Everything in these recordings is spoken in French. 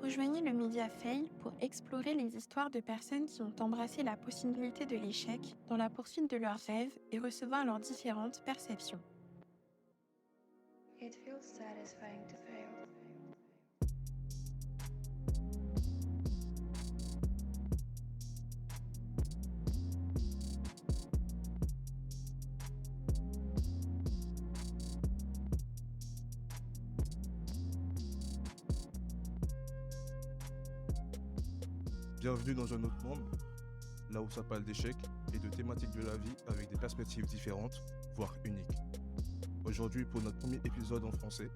Rejoignez le média Fail pour explorer les histoires de personnes qui ont embrassé la possibilité de l'échec dans la poursuite de leurs rêves et recevoir leurs différentes perceptions. It feels satisfying to fail. Bienvenue dans un autre monde, là où ça parle d'échecs et de thématiques de la vie avec des perspectives différentes, voire uniques. Aujourd'hui, pour notre premier épisode en français,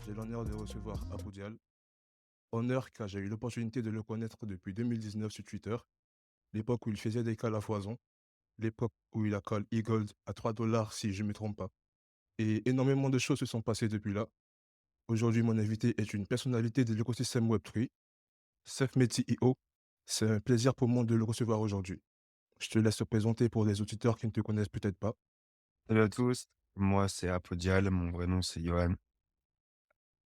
j'ai l'honneur de recevoir Abu Dial. Honneur car j'ai eu l'opportunité de le connaître depuis 2019 sur Twitter, l'époque où il faisait des calls à foison, l'époque où il a call e-gold à 3 dollars si je ne me trompe pas. Et énormément de choses se sont passées depuis là. Aujourd'hui, mon invité est une personnalité de l'écosystème Web3, Selfmade CEO. C'est un plaisir pour moi de le recevoir aujourd'hui. Je te laisse te présenter pour les auditeurs qui ne te connaissent peut-être pas. Salut à tous, moi c'est Apodial, mon vrai nom c'est Johan.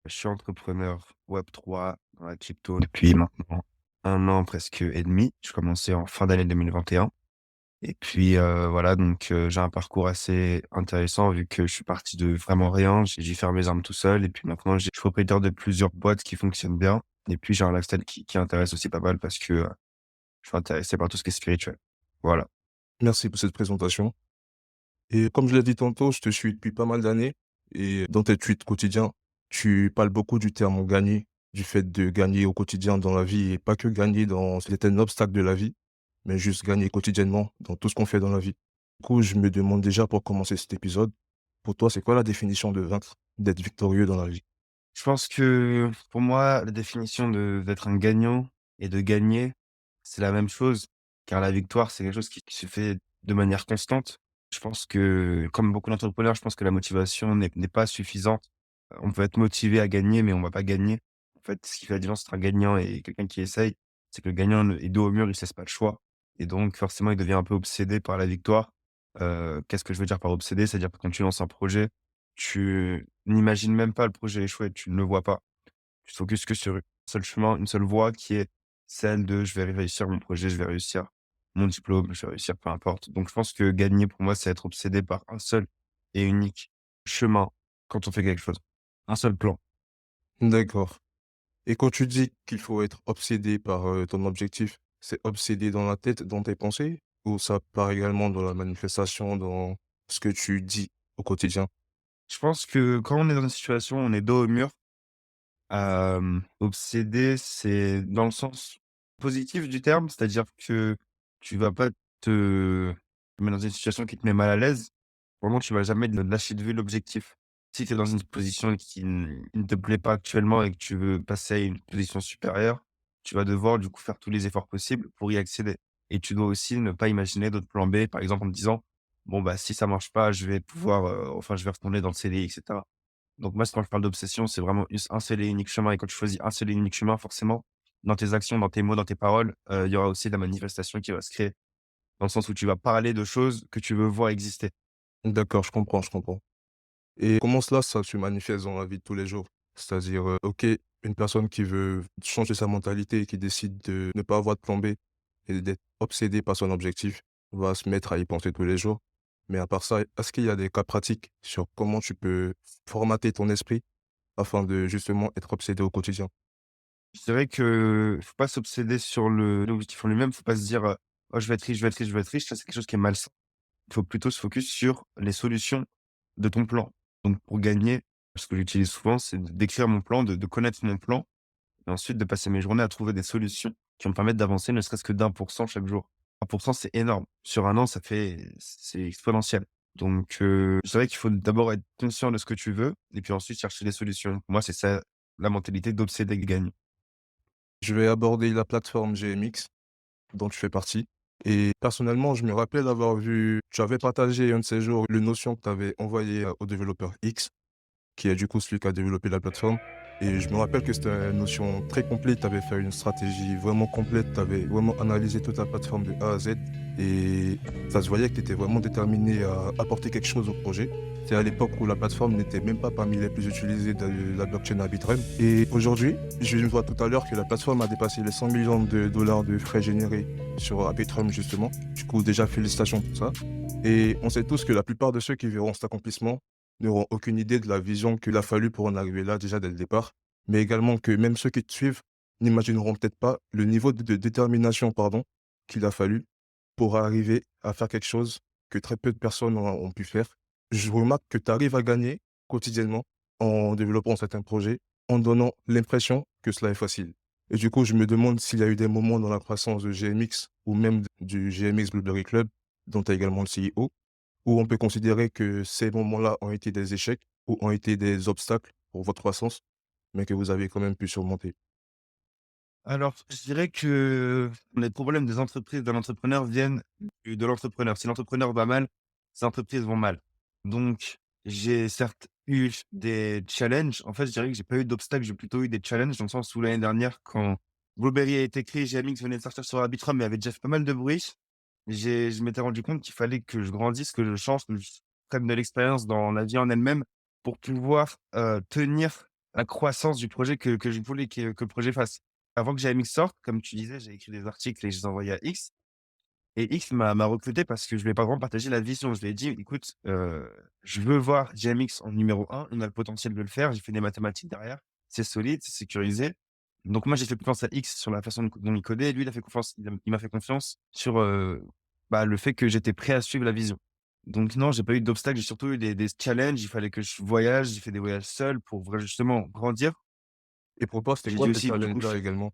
Je suis entrepreneur Web3 dans la crypto depuis maintenant 1 an presque et demi. Je commençais en fin d'année 2021. Et puis voilà, donc j'ai un parcours assez intéressant vu que je suis parti de vraiment rien. J'ai dû faire mes armes tout seul. Et puis maintenant, je suis propriétaire de plusieurs boîtes qui fonctionnent bien. Et puis j'ai un lifestyle qui intéresse aussi pas mal parce que je suis intéressé par tout ce qui est spirituel. Voilà. Merci pour cette présentation. Et comme je l'ai dit tantôt, je te suis depuis pas mal d'années. Et dans tes tweets quotidiens, tu parles beaucoup du terme gagner, du fait de gagner au quotidien dans la vie et pas que gagner dans certains obstacles de la vie, mais juste gagner quotidiennement dans tout ce qu'on fait dans la vie. Du coup, je me demande déjà pour commencer cet épisode, pour toi, c'est quoi la définition de vaincre, d'être victorieux dans la vie? Je pense que pour moi, la définition d'être un gagnant et de gagner, c'est la même chose, car la victoire, c'est quelque chose qui se fait de manière constante. Je pense que, comme beaucoup d'entrepreneurs, je pense que la motivation n'est pas suffisante. On peut être motivé à gagner, mais on va pas gagner. En fait, ce qui fait la différence entre un gagnant et quelqu'un qui essaye, c'est que le gagnant est dos au mur, il ne laisse pas le choix. Et donc, forcément, il devient un peu obsédé par la victoire. Qu'est-ce que je veux dire par obsédé? C'est-à-dire que quand tu lances un projet, tu n'imagines même pas le projet échouer, tu ne le vois pas. Tu te focuses que sur un seul chemin, une seule voie qui est celle de: «Je vais réussir mon projet, je vais réussir mon diplôme, je vais réussir», peu importe. Donc je pense que gagner pour moi, c'est être obsédé par un seul et unique chemin quand on fait quelque chose. Un seul plan. D'accord. Et quand tu dis qu'il faut être obsédé par ton objectif, c'est obsédé dans la tête, dans tes pensées, ou ça part également dans la manifestation, dans ce que tu dis au quotidien? Je pense que quand on est dans une situation où on est dos au mur, obsédé, c'est dans le sens positif du terme, c'est-à-dire que tu vas pas te mettre dans une situation qui te met mal à l'aise. Vraiment, tu vas jamais lâcher de vue l'objectif. Si tu es dans une position qui ne te plaît pas actuellement et que tu veux passer à une position supérieure, tu vas devoir du coup faire tous les efforts possibles pour y accéder. Et tu dois aussi ne pas imaginer d'autres plans B, par exemple en te disant: «Bon, bah, si ça marche pas, je vais pouvoir, enfin, je vais retourner dans le CDI» et cetera. Donc moi, quand je parle d'obsession, c'est vraiment un seul et unique chemin et quand tu choisis un seul et unique chemin, forcément, dans tes actions, dans tes mots, dans tes paroles, il y aura aussi de la manifestation qui va se créer. Dans le sens où tu vas parler de choses que tu veux voir exister. D'accord, je comprends, je comprends. Et comment cela, ça se manifeste dans la vie de tous les jours? C'est-à-dire, OK, une personne qui veut changer sa mentalité et qui décide de ne pas avoir de plan B et d'être obsédé par son objectif, va se mettre à y penser tous les jours. Mais à part ça, est-ce qu'il y a des cas pratiques sur comment tu peux formater ton esprit afin de justement être obsédé au quotidien? Je dirais que faut pas s'obséder sur l'objectif en lui-même, faut pas se dire, «Oh je vais être riche, je vais être riche, je vais être riche», ça c'est quelque chose qui est malsain. Il faut plutôt se focus sur les solutions de ton plan. Donc pour gagner, ce que j'utilise souvent, c'est d'écrire mon plan, de connaître mon plan et ensuite de passer mes journées à trouver des solutions qui vont me permettre d'avancer ne serait-ce que d'1% chaque jour. 1%, c'est énorme. Sur 1 an, c'est exponentiel. Donc je dirais qu'il faut d'abord être conscient de ce que tu veux et puis ensuite chercher des solutions. Pour moi, c'est ça la mentalité d'obséder gagne. Je vais aborder la plateforme GMX dont tu fais partie. Et personnellement, je me rappelle avoir vu, tu avais partagé un de ces jours le notion que tu avais envoyé au développeur X, qui est du coup celui qui a développé la plateforme. Et je me rappelle que c'était une notion très complète, tu avais fait une stratégie vraiment complète, tu avais vraiment analysé toute la plateforme de A à Z et ça se voyait que tu étais vraiment déterminé à apporter quelque chose au projet. C'est à l'époque où la plateforme n'était même pas parmi les plus utilisées de la blockchain Arbitrum. Et aujourd'hui, je viens de voir tout à l'heure que la plateforme a dépassé les 100 millions de dollars de frais générés sur Arbitrum, justement. Du coup, déjà, félicitations pour ça. Et on sait tous que la plupart de ceux qui verront cet accomplissement n'auront aucune idée de la vision qu'il a fallu pour en arriver là, déjà dès le départ. Mais également que même ceux qui te suivent n'imagineront peut-être pas le niveau de détermination, pardon, qu'il a fallu pour arriver à faire quelque chose que très peu de personnes ont pu faire. Je remarque que tu arrives à gagner quotidiennement en développant certains projets, en donnant l'impression que cela est facile. Et du coup, je me demande s'il y a eu des moments dans la croissance de GMX ou même du GMX Blueberry Club, dont tu es également le CEO, où on peut considérer que ces moments-là ont été des échecs ou ont été des obstacles pour votre croissance, mais que vous avez quand même pu surmonter. Alors, je dirais que les problèmes des entreprises, de l'entrepreneur viennent de l'entrepreneur. Si l'entrepreneur va mal, les entreprises vont mal. Donc, j'ai certes eu des challenges. En fait, je dirais que j'ai pas eu d'obstacles, j'ai plutôt eu des challenges dans le sens où l'année dernière, quand Blueberry a été créé, GMX venait de sortir sur Arbitrum, mais avait déjà fait pas mal de bruit. Je m'étais rendu compte qu'il fallait que je grandisse, que je change, que je prenne de l'expérience dans la vie en elle-même pour pouvoir tenir la croissance du projet que je voulais que le projet fasse. Avant que GMX sorte, comme tu disais, j'ai écrit des articles et je les ai envoyés à X. Et X m'a recruté parce que je lui ai pas vraiment partagé la vision. Je lui ai dit: «Écoute, je veux voir GMX en numéro un. On a le potentiel de le faire. J'ai fait des mathématiques derrière. C'est solide, c'est sécurisé». Donc moi, j'ai fait confiance à X sur la façon dont il codait et lui, il m'a fait confiance sur, le fait que j'étais prêt à suivre la vision. Donc non, j'ai pas eu d'obstacles, j'ai surtout eu des challenges. Il fallait que je voyage. J'ai fait des voyages seul pour justement grandir. Et pour toi, c'était J'ai quoi dû ces aussi du coup challenges-là également?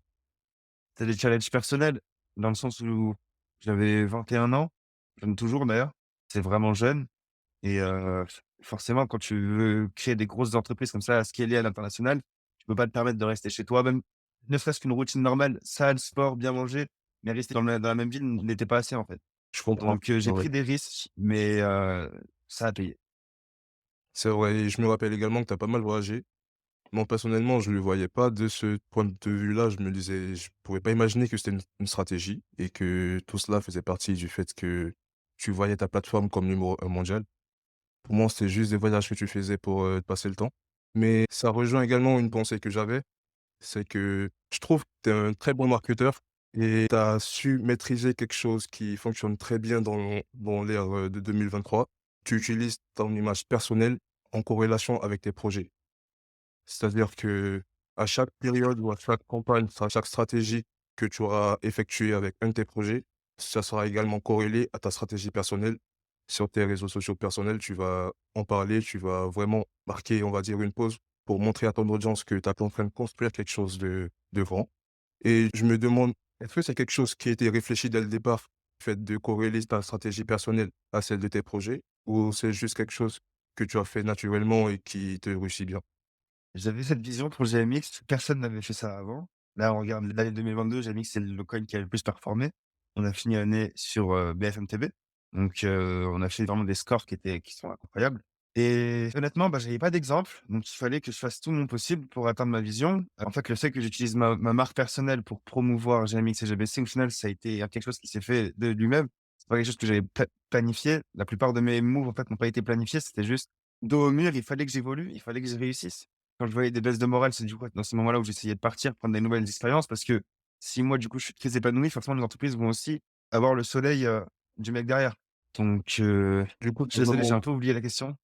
c'est des challenges personnels, dans le sens où j'avais 21 ans, jeune toujours d'ailleurs, c'est vraiment jeune et forcément quand tu veux créer des grosses entreprises comme ça à scaler à l'international, tu peux pas te permettre de rester chez toi, même ne serait-ce qu'une routine normale, salle, sport, bien manger, mais rester dans la même ville n'était pas assez en fait. Je comprends. Donc j'ai Ouais. pris des risques, mais ça a payé. C'est vrai, et je me rappelle également que tu as pas mal voyagé. Moi, personnellement, je ne le voyais pas de ce point de vue-là. Je me disais, je pouvais pas imaginer que c'était une stratégie et que tout cela faisait partie du fait que tu voyais ta plateforme comme numéro un mondial. Pour moi, c'était juste des voyages que tu faisais pour passer le temps. Mais ça rejoint également une pensée que j'avais, c'est que je trouve que tu es un très bon marketeur et tu as su maîtriser quelque chose qui fonctionne très bien dans l'ère de 2023. Tu utilises ton image personnelle en corrélation avec tes projets. C'est-à-dire que à chaque période ou à chaque campagne, à chaque stratégie que tu auras effectuée avec un de tes projets, ça sera également corrélé à ta stratégie personnelle. Sur tes réseaux sociaux personnels, tu vas en parler, tu vas vraiment marquer, on va dire, une pause pour montrer à ton audience que tu es en train de construire quelque chose de grand. Et je me demande, est-ce que c'est quelque chose qui a été réfléchi dès le départ, le fait de corréler ta stratégie personnelle à celle de tes projets, ou c'est juste quelque chose que tu as fait naturellement et qui te réussit bien? J'avais cette vision pour GMX, personne n'avait fait ça avant. Là, on regarde l'année 2022, GMX, c'est le coin qui a le plus performé. On a fini l'année sur, BFM TV. Donc, on a fait vraiment des scores qui sont incroyables et honnêtement, j'avais pas d'exemple, donc il fallait que je fasse tout mon possible pour atteindre ma vision. En fait, le fait que j'utilise ma marque personnelle pour promouvoir GMX et GBC, au final, ça a été quelque chose qui s'est fait de lui-même. C'est pas quelque chose que j'avais planifié. La plupart de mes moves, en fait, n'ont pas été planifiés. C'était juste dos au mur, il fallait que j'évolue, il fallait que je réussisse. Quand je voyais des baisses de morale, c'est du coup dans ces moments-là où j'essayais de partir, prendre des nouvelles expériences parce que si moi, du coup, je suis très épanoui, forcément les entreprises vont aussi avoir le soleil, du mec derrière. Donc Du coup, je c'est suis désolé, j'ai vraiment. un peu oublié la question.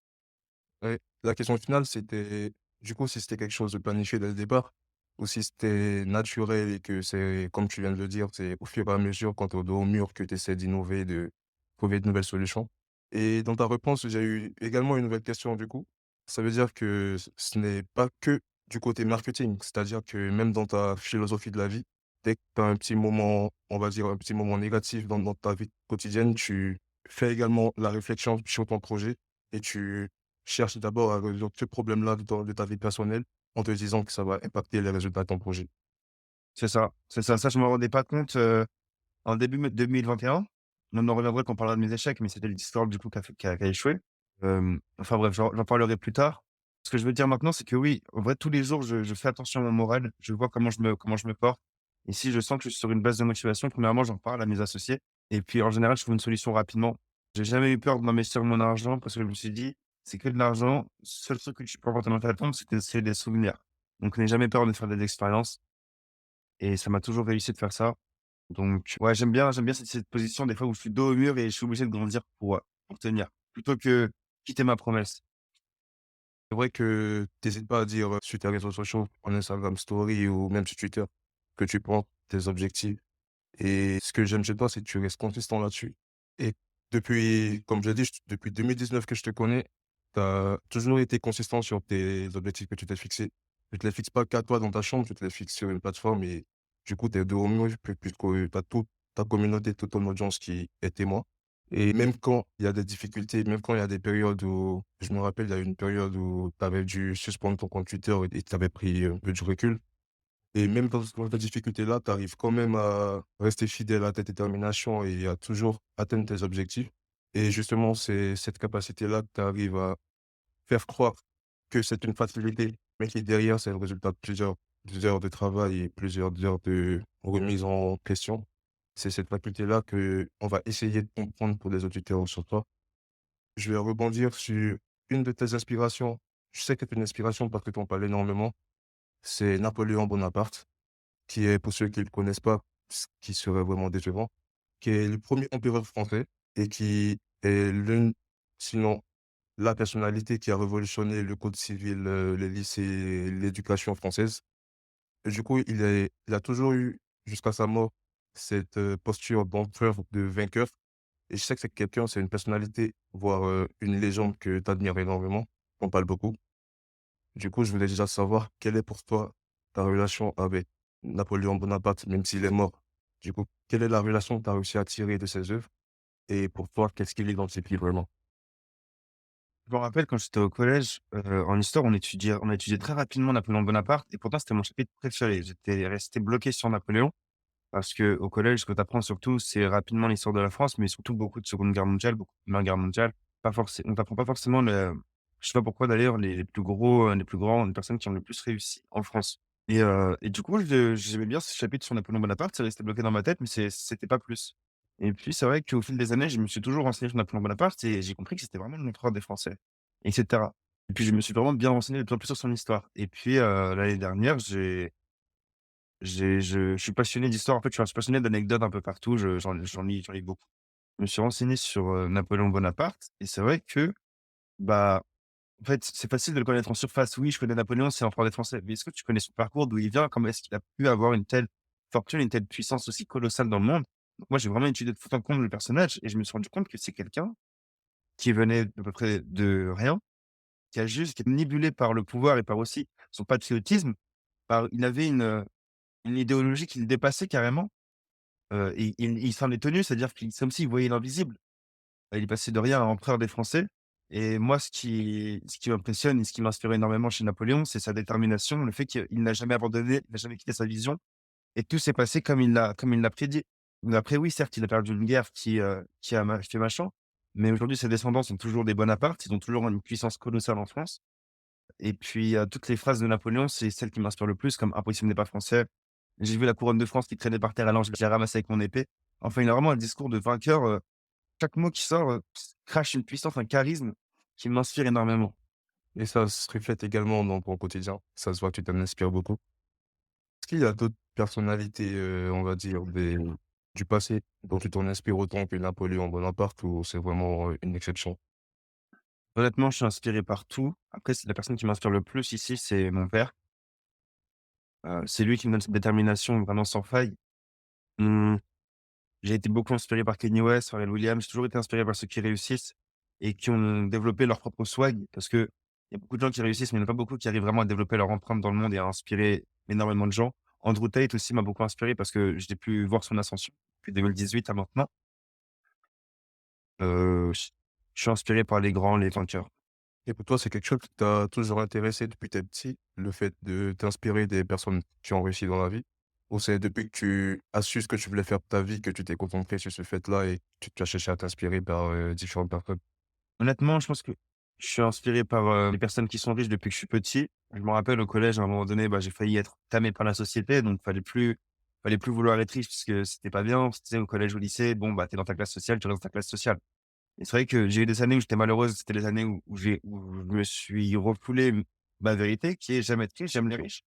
Ouais, la question finale, c'était du coup, si c'était quelque chose de planifié dès le départ ou si c'était naturel et que c'est, comme tu viens de le dire, c'est au fur et à mesure, quand tu es au dos au mur, que tu essaies d'innover, de trouver de nouvelles solutions. Et dans ta réponse, j'ai eu également une nouvelle question du coup. Ça veut dire que ce n'est pas que du côté marketing, c'est-à-dire que même dans ta philosophie de la vie, dès que tu as un petit moment, on va dire un petit moment négatif dans ta vie quotidienne, tu fais également la réflexion sur ton projet et tu cherche d'abord à résoudre ce problème-là de ta vie personnelle en te disant que ça va impacter les résultats de ton projet. C'est ça, c'est ça. Ça, je me rendais pas compte, en début 2021. On en reviendra quand on parlera de mes échecs, mais c'était le Discord du coup qui a échoué. Enfin bref, j'en parlerai plus tard. Ce que je veux dire maintenant, c'est que oui, en vrai, tous les jours, je fais attention à mon moral. Je vois comment je me porte et si je sens que je suis sur une baisse de motivation, premièrement, j'en parle à mes associés et puis en général, je trouve une solution rapidement. J'ai jamais eu peur de m'investir mon argent parce que je me suis dit: c'est que de l'argent. Seul truc que tu peux avoir dans ta tombe, c'est des souvenirs. Donc n'aie jamais peur de faire des expériences et ça m'a toujours réussi de faire ça. Donc ouais, j'aime bien cette position des fois où je suis dos au mur et je suis obligé de grandir pour tenir, plutôt que quitter ma promesse. C'est vrai que tu pas à dire, sur tes réseaux sociaux, en Instagram Story ou même sur Twitter, que tu prends tes objectifs. Et ce que j'aime chez toi, c'est que tu restes consistant là-dessus. Et depuis, comme je l'ai dit, depuis 2019 que je te connais, tu as toujours été consistant sur tes objectifs que tu t'es fixés. Tu te les fixes pas qu'à toi dans ta chambre, tu te les fixes sur une plateforme et du coup, tu es de haut mieux puisque tu as toute ta communauté, toute ton audience qui est témoin. Et même quand il y a des difficultés, même quand il y a des périodes où, je me rappelle, il y a eu une période où tu avais dû suspendre ton compte Twitter et tu avais pris un peu du recul. Et même dans ta difficulté-là, tu arrives quand même à rester fidèle à ta détermination et à toujours atteindre tes objectifs. Et justement, c'est cette capacité-là que tu arrives à faire croire que c'est une facilité, mais qui derrière, c'est le résultat de plusieurs heures de travail et plusieurs heures de remise en question. C'est cette faculté-là que on va essayer de comprendre pour les auditeurs sur toi. Je vais rebondir sur une de tes inspirations. Je sais que c'est une inspiration parce que tu en parles énormément. C'est Napoléon Bonaparte qui est, pour ceux qui ne le connaissent pas, ce qui serait vraiment décevant, qui est le premier empereur français et qui est l'une, sinon la personnalité qui a révolutionné le code civil, les lycées, l'éducation française. Et du coup, il a toujours eu, jusqu'à sa mort, cette, posture d'empereur, de vainqueur et je sais que c'est quelqu'un, c'est une personnalité, voire, une légende que tu admires énormément, on parle beaucoup. Du coup, je voulais déjà savoir quelle est pour toi ta relation avec Napoléon Bonaparte, même s'il est mort. Du coup, quelle est la relation que tu as réussi à tirer de ses œuvres? Et pour toi, qu'est-ce qu'il identifie vraiment? Je me rappelle quand j'étais au collège, en histoire, on a étudié très rapidement Napoléon Bonaparte et pourtant c'était mon chapitre préféré. J'étais resté bloqué sur Napoléon parce que au collège, ce que tu apprends surtout, c'est rapidement l'histoire de la France, mais surtout beaucoup de Seconde Guerre mondiale, beaucoup de Première Guerre mondiale. Pas forcé On t'apprend pas forcément je sais pas pourquoi d'ailleurs les plus gros, les plus grands, les personnes qui ont le plus réussi en France et du coup, j'aimais bien ce chapitre sur Napoléon Bonaparte, c'est resté bloqué dans ma tête, mais c'était pas plus et puis c'est vrai qu'au fil des années, je me suis toujours renseigné sur Napoléon Bonaparte et j'ai compris que c'était vraiment l'empereur des Français et cetera et puis je me suis vraiment bien renseigné de plus en plus sur son histoire et puis, l'année dernière, je suis passionné d'histoire. En fait, je suis passionné d'anecdotes un peu partout. J'en lis beaucoup. Je me suis renseigné sur, Napoléon Bonaparte et c'est vrai que, bah, en fait, c'est facile de le connaître en surface. Oui, je connais Napoléon, c'est l'empereur des Français. Mais est-ce que tu connais son parcours, d'où il vient? Comment est-ce qu'il a pu avoir une telle fortune, une telle puissance aussi colossale dans le monde? Donc moi, j'ai vraiment étudié de fond en comble le personnage et je me suis rendu compte que c'est quelqu'un qui venait d'à peu près de rien, qui est omnibulé par le pouvoir et par aussi son patriotisme. Il avait une idéologie qui le dépassait carrément. Et il s'en est tenu, c'est-à-dire qu'il c'est comme s'il voyait l'invisible. Il est passé de rien à empereur des Français et moi ce qui m'impressionne et ce qui m'inspire énormément chez Napoléon, c'est sa détermination, le fait qu'il n'a jamais abandonné, il n'a jamais quitté sa vision et tout s'est passé comme il l'a prédit. Donc après oui, certes, il a perdu une guerre qui a fait machin, mais aujourd'hui ses descendants sont toujours des Bonaparte, ils ont toujours une puissance colossale en France et puis, toutes les phrases de Napoléon, c'est celles qui m'inspirent le plus comme «Impossible n'est pas français». J'ai vu la couronne de France qui traînait par terre, alors je l'ai ramassée avec mon épée. Enfin, il a vraiment un discours de vainqueur, chaque mot qui sort, crache une puissance, un charisme qui m'inspire énormément. Et ça se reflète également dans ton quotidien. Ça se voit que tu t'en inspires beaucoup. Est-ce qu'il y a d'autres personnalités, on va dire du passé dont tu t'en inspires autant que Napoléon Bonaparte ou c'est vraiment, une exception? Honnêtement, je suis inspiré par tout. Après, c'est la personne qui m'inspire le plus ici, c'est mon père. C'est lui qui me donne cette détermination vraiment sans faille. Mmh. J'ai été beaucoup inspiré par Kanye West, Pharrell Williams. J'ai toujours été inspiré par ceux qui réussissent et qui ont développé leur propre swag parce qu'il y a beaucoup de gens qui réussissent, mais il n'y en a pas beaucoup qui arrivent vraiment à développer leur empreinte dans le monde et à inspirer énormément de gens. Andrew Tate aussi m'a beaucoup inspiré parce que j'ai pu voir son ascension depuis 2018 à maintenant. Je suis inspiré par les grands, les vainqueurs. Et pour toi, c'est quelque chose qui t'a toujours intéressé depuis que tu petit, le fait de t'inspirer des personnes qui ont réussi dans la vie? Ou c'est depuis que tu as su ce que tu voulais faire de ta vie que tu t'es concentré sur ce fait-là et tu as cherché à t'inspirer par, différentes personnes? Honnêtement, je pense que je suis inspiré par, les personnes qui sont riches depuis que je suis petit. Je me rappelle au collège, à un moment donné, bah, j'ai failli être tamé par la société, donc fallait plus vouloir être riche parce que c'était pas bien. Tu sais, au collège, au lycée, bon, bah, tu es dans ta classe sociale, tu restes dans ta classe sociale. Et c'est vrai que j'ai eu des années où j'étais malheureuse, c'était les années où je me suis refoulé ma vérité qui est: «J'aime être riche, j'aime les riches».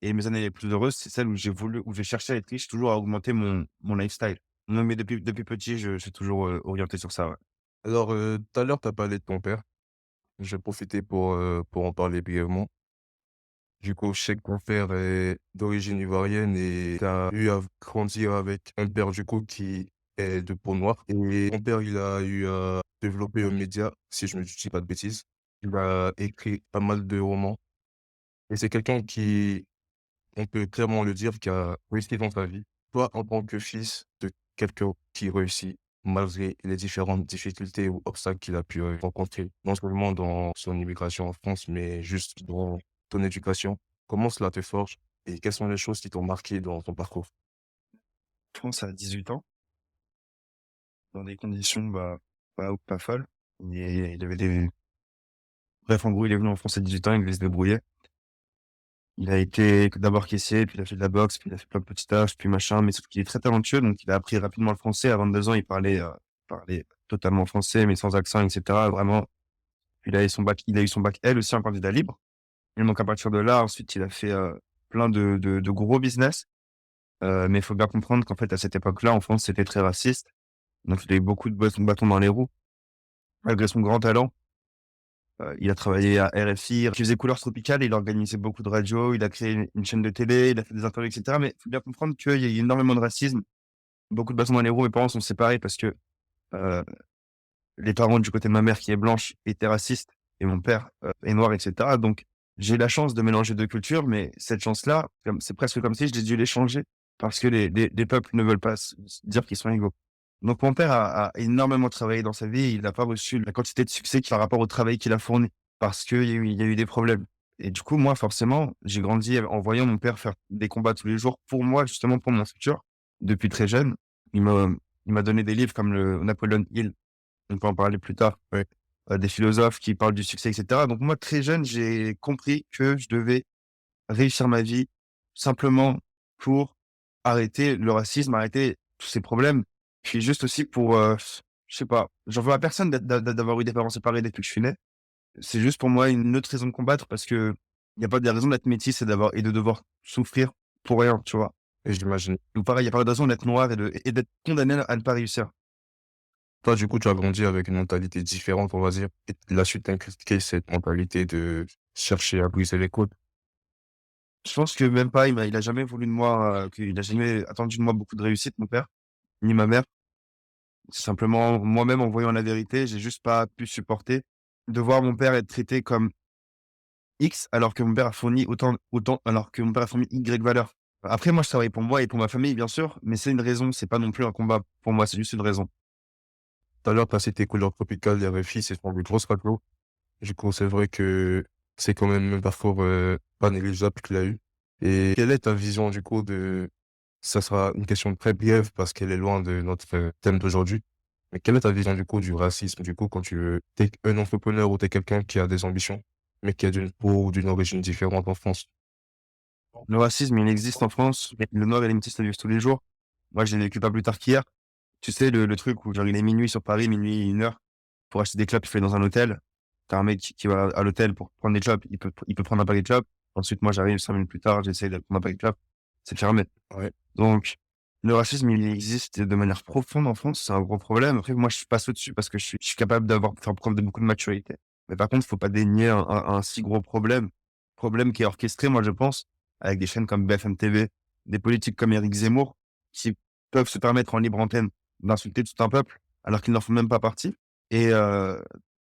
Et mes années les plus heureuses, c'est celles où j'ai cherché à être riche, toujours à augmenter mon lifestyle. Non, mais depuis petit, je suis toujours, orienté sur ça, ouais. Alors, tout à l'heure, tu as parlé de ton père. Je vais profiter pour en parler brièvement. Du coup, je sais que ton père est d'origine ivoirienne et tu as eu à grandir avec un père, du coup, qui est de peau noire. Et ton père, il a eu à développer un média, si je ne dis pas de bêtises. Il a écrit pas mal de romans. Et c'est quelqu'un qui, on peut clairement le dire, qui a réussi dans sa vie. Toi, en tant que fils de quelqu'un qui réussit, malgré les différentes difficultés ou obstacles qu'il a pu rencontrer, non seulement dans son immigration en France, mais juste dans ton éducation, comment cela te forge et quelles sont les choses qui t'ont marqué dans ton parcours? Je pense à 18 ans, dans des conditions, bah, pas folles. Il avait des bref, en gros, il est venu en France à 18 ans, il devait se débrouiller. Il a été d'abord caissier, puis il a fait de la boxe, puis il a fait plein de petits tâches, puis machin, mais sauf qu'il est très talentueux, donc il a appris rapidement le français. À 22 ans, il parlait totalement français, mais sans accent, et cetera. Vraiment, il a eu son bac L aussi en candidat libre. Et donc à partir de là, ensuite, il a fait, plein de gros business. Mais il faut bien comprendre qu'en fait, à cette époque-là, en France, c'était très raciste. Donc il a eu beaucoup de bâtons dans les roues. Malgré son grand talent, il a travaillé à RFI, qui faisait Couleurs Tropicales, il organisait beaucoup de radios, il a créé une chaîne de télé, il a fait des interviews, et cetera. Mais il faut bien comprendre qu'il y a eu énormément de racisme, beaucoup de bâtons dans les roues. Mes parents sont séparés parce que, heu, les parents du côté de ma mère qui est blanche étaient racistes et mon père, est noir, et cetera. Donc j'ai eu la chance de mélanger 2 cultures, mais cette chance-là, c'est presque comme si j'ai dû l'échanger parce que les peuples ne veulent pas se dire qu'ils sont égaux. Donc mon père a énormément travaillé dans sa vie, il n'a pas reçu la quantité de succès par rapport au travail qu'il a fourni, parce qu'il y a eu des problèmes. Et du coup, moi, forcément, j'ai grandi en voyant mon père faire des combats tous les jours pour moi, justement pour mon futur. Depuis très jeune, il m'a il m'a donné des livres comme le Napoleon Hill, on peut en parler plus tard, Ouais. des philosophes qui parlent du succès, et cetera. Donc moi, très jeune, j'ai compris que je devais réussir ma vie simplement pour arrêter le racisme, arrêter tous ces problèmes. Puis juste aussi pour, je sais pas, j'en veux à personne d'avoir eu des parents séparés depuis que je suis né. C'est juste pour moi une autre raison de combattre parce que il y a pas de raison d'être métis et de devoir souffrir pour rien, tu vois? Et j'imagine. Ou pareil, il y a pas de raison d'être noir et d'être condamné à ne pas réussir. Toi, du coup, tu as grandi avec une mentalité différente, on va dire. Et la suite inculqué cette mentalité de chercher à briser les côtes. Je pense que même pas, il a jamais voulu de moi, qu'il a jamais attendu de moi beaucoup de réussite, mon père, ni ma mère. C'est simplement moi-même, en voyant la vérité, j'ai juste pas pu supporter de voir mon père être traité comme X, alors que mon père a fourni autant alors que mon père a fourni Y valeur. Après moi, je travaille pour moi et pour ma famille, bien sûr, mais c'est une raison, c'est pas non plus un combat pour moi, c'est juste une raison. Tout à l'heure, tu as cité Couleurs Tropicales, il y avait Fils, c'est une grosse radio. Du coup, c'est vrai que c'est quand même un parcours, pas négligeable qu'il a eu. Et quelle est ta vision, du coup, de ça sera une question très brève parce qu'elle est loin de notre, thème d'aujourd'hui. Mais quelle est ta vision, du coup, du racisme, du coup, quand tu es un entrepreneur ou tu es quelqu'un qui a des ambitions, mais qui a d'une peau ou d'une origine différente en France? Le racisme, il existe en France, le noir et les métis le vivent tous les jours. Moi, je l'ai vécu pas plus tard qu'hier. Tu sais, le truc où genre il est minuit sur Paris, minuit, 1 heure, pour acheter des clopes, il faut aller dans un hôtel. Tu as un mec qui va à l'hôtel pour prendre des clopes, il peut prendre un paquet de clopes. Ensuite, moi, j'arrive 5 minutes plus tard, j'essaie de prendre un paquet de clopes, c'est fermé. Ouais. Donc le racisme, il existe de manière profonde en France, c'est un gros problème. Après, moi, je passe au-dessus parce que je suis capable de faire preuve de beaucoup de maturité. Mais par contre, il faut pas dénier un si gros problème qui est orchestré, moi, je pense, avec des chaînes comme BFM TV, des politiques comme Éric Zemmour, qui peuvent se permettre en libre antenne d'insulter tout un peuple, alors qu'ils n'en font même pas partie. Et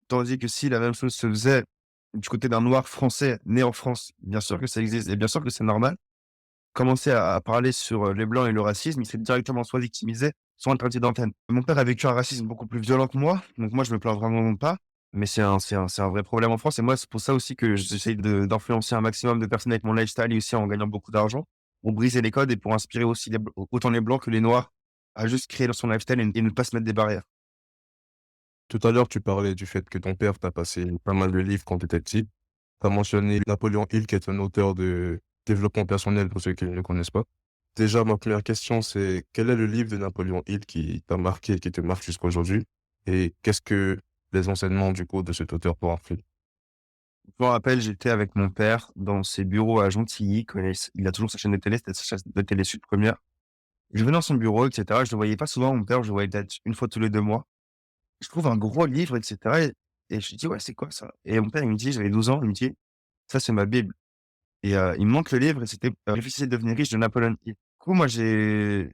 tandis que si la même chose se faisait du côté d'un noir français né en France, bien sûr que ça existe et bien sûr que c'est normal. Commencer à parler sur, les blancs et le racisme, il serait directement soit victimisé, soit interdit d'antenne. Mon père a vécu un racisme beaucoup plus violent que moi, donc moi je me plains vraiment pas, mais c'est un vrai problème en France et moi c'est pour ça aussi que j'essaye d'influencer un maximum de personnes avec mon lifestyle et aussi en gagnant beaucoup d'argent, pour briser les codes et pour inspirer aussi autant les blancs que les noirs à juste créer son lifestyle et ne pas se mettre des barrières. Tout à l'heure, tu parlais du fait que ton père t'a passé pas mal de livres quand tu étais petit. Tu as mentionné Napoléon Hill, qui est un auteur de développement personnel pour ceux qui ne le connaissent pas. Déjà, ma première question, c'est quel est le livre de Napoléon Hill qui t'a marqué et qui te marque jusqu'à aujourd'hui? Et qu'est-ce que les enseignements, du coup, de cet auteur t'ont appris? Je me rappelle, j'étais avec mon père dans ses bureaux à Gentilly, quand il a toujours sa chaîne de télé, c'était sa chaîne de télé Sud Première. Je venais dans son bureau et cetera, je le voyais pas souvent, mon père, je le voyais peut-être une fois tous les 2 mois. Je trouve un gros livre et cetera et je lui dis: «Ouais, c'est quoi ça?» Et mon père, il me dit, j'avais 12 ans, il me dit: «Ça, c'est ma bible». Et il me montre le livre et c'était, «Réfléchissez, devenir riche» de Napoléon Hill. Du coup, moi, j'ai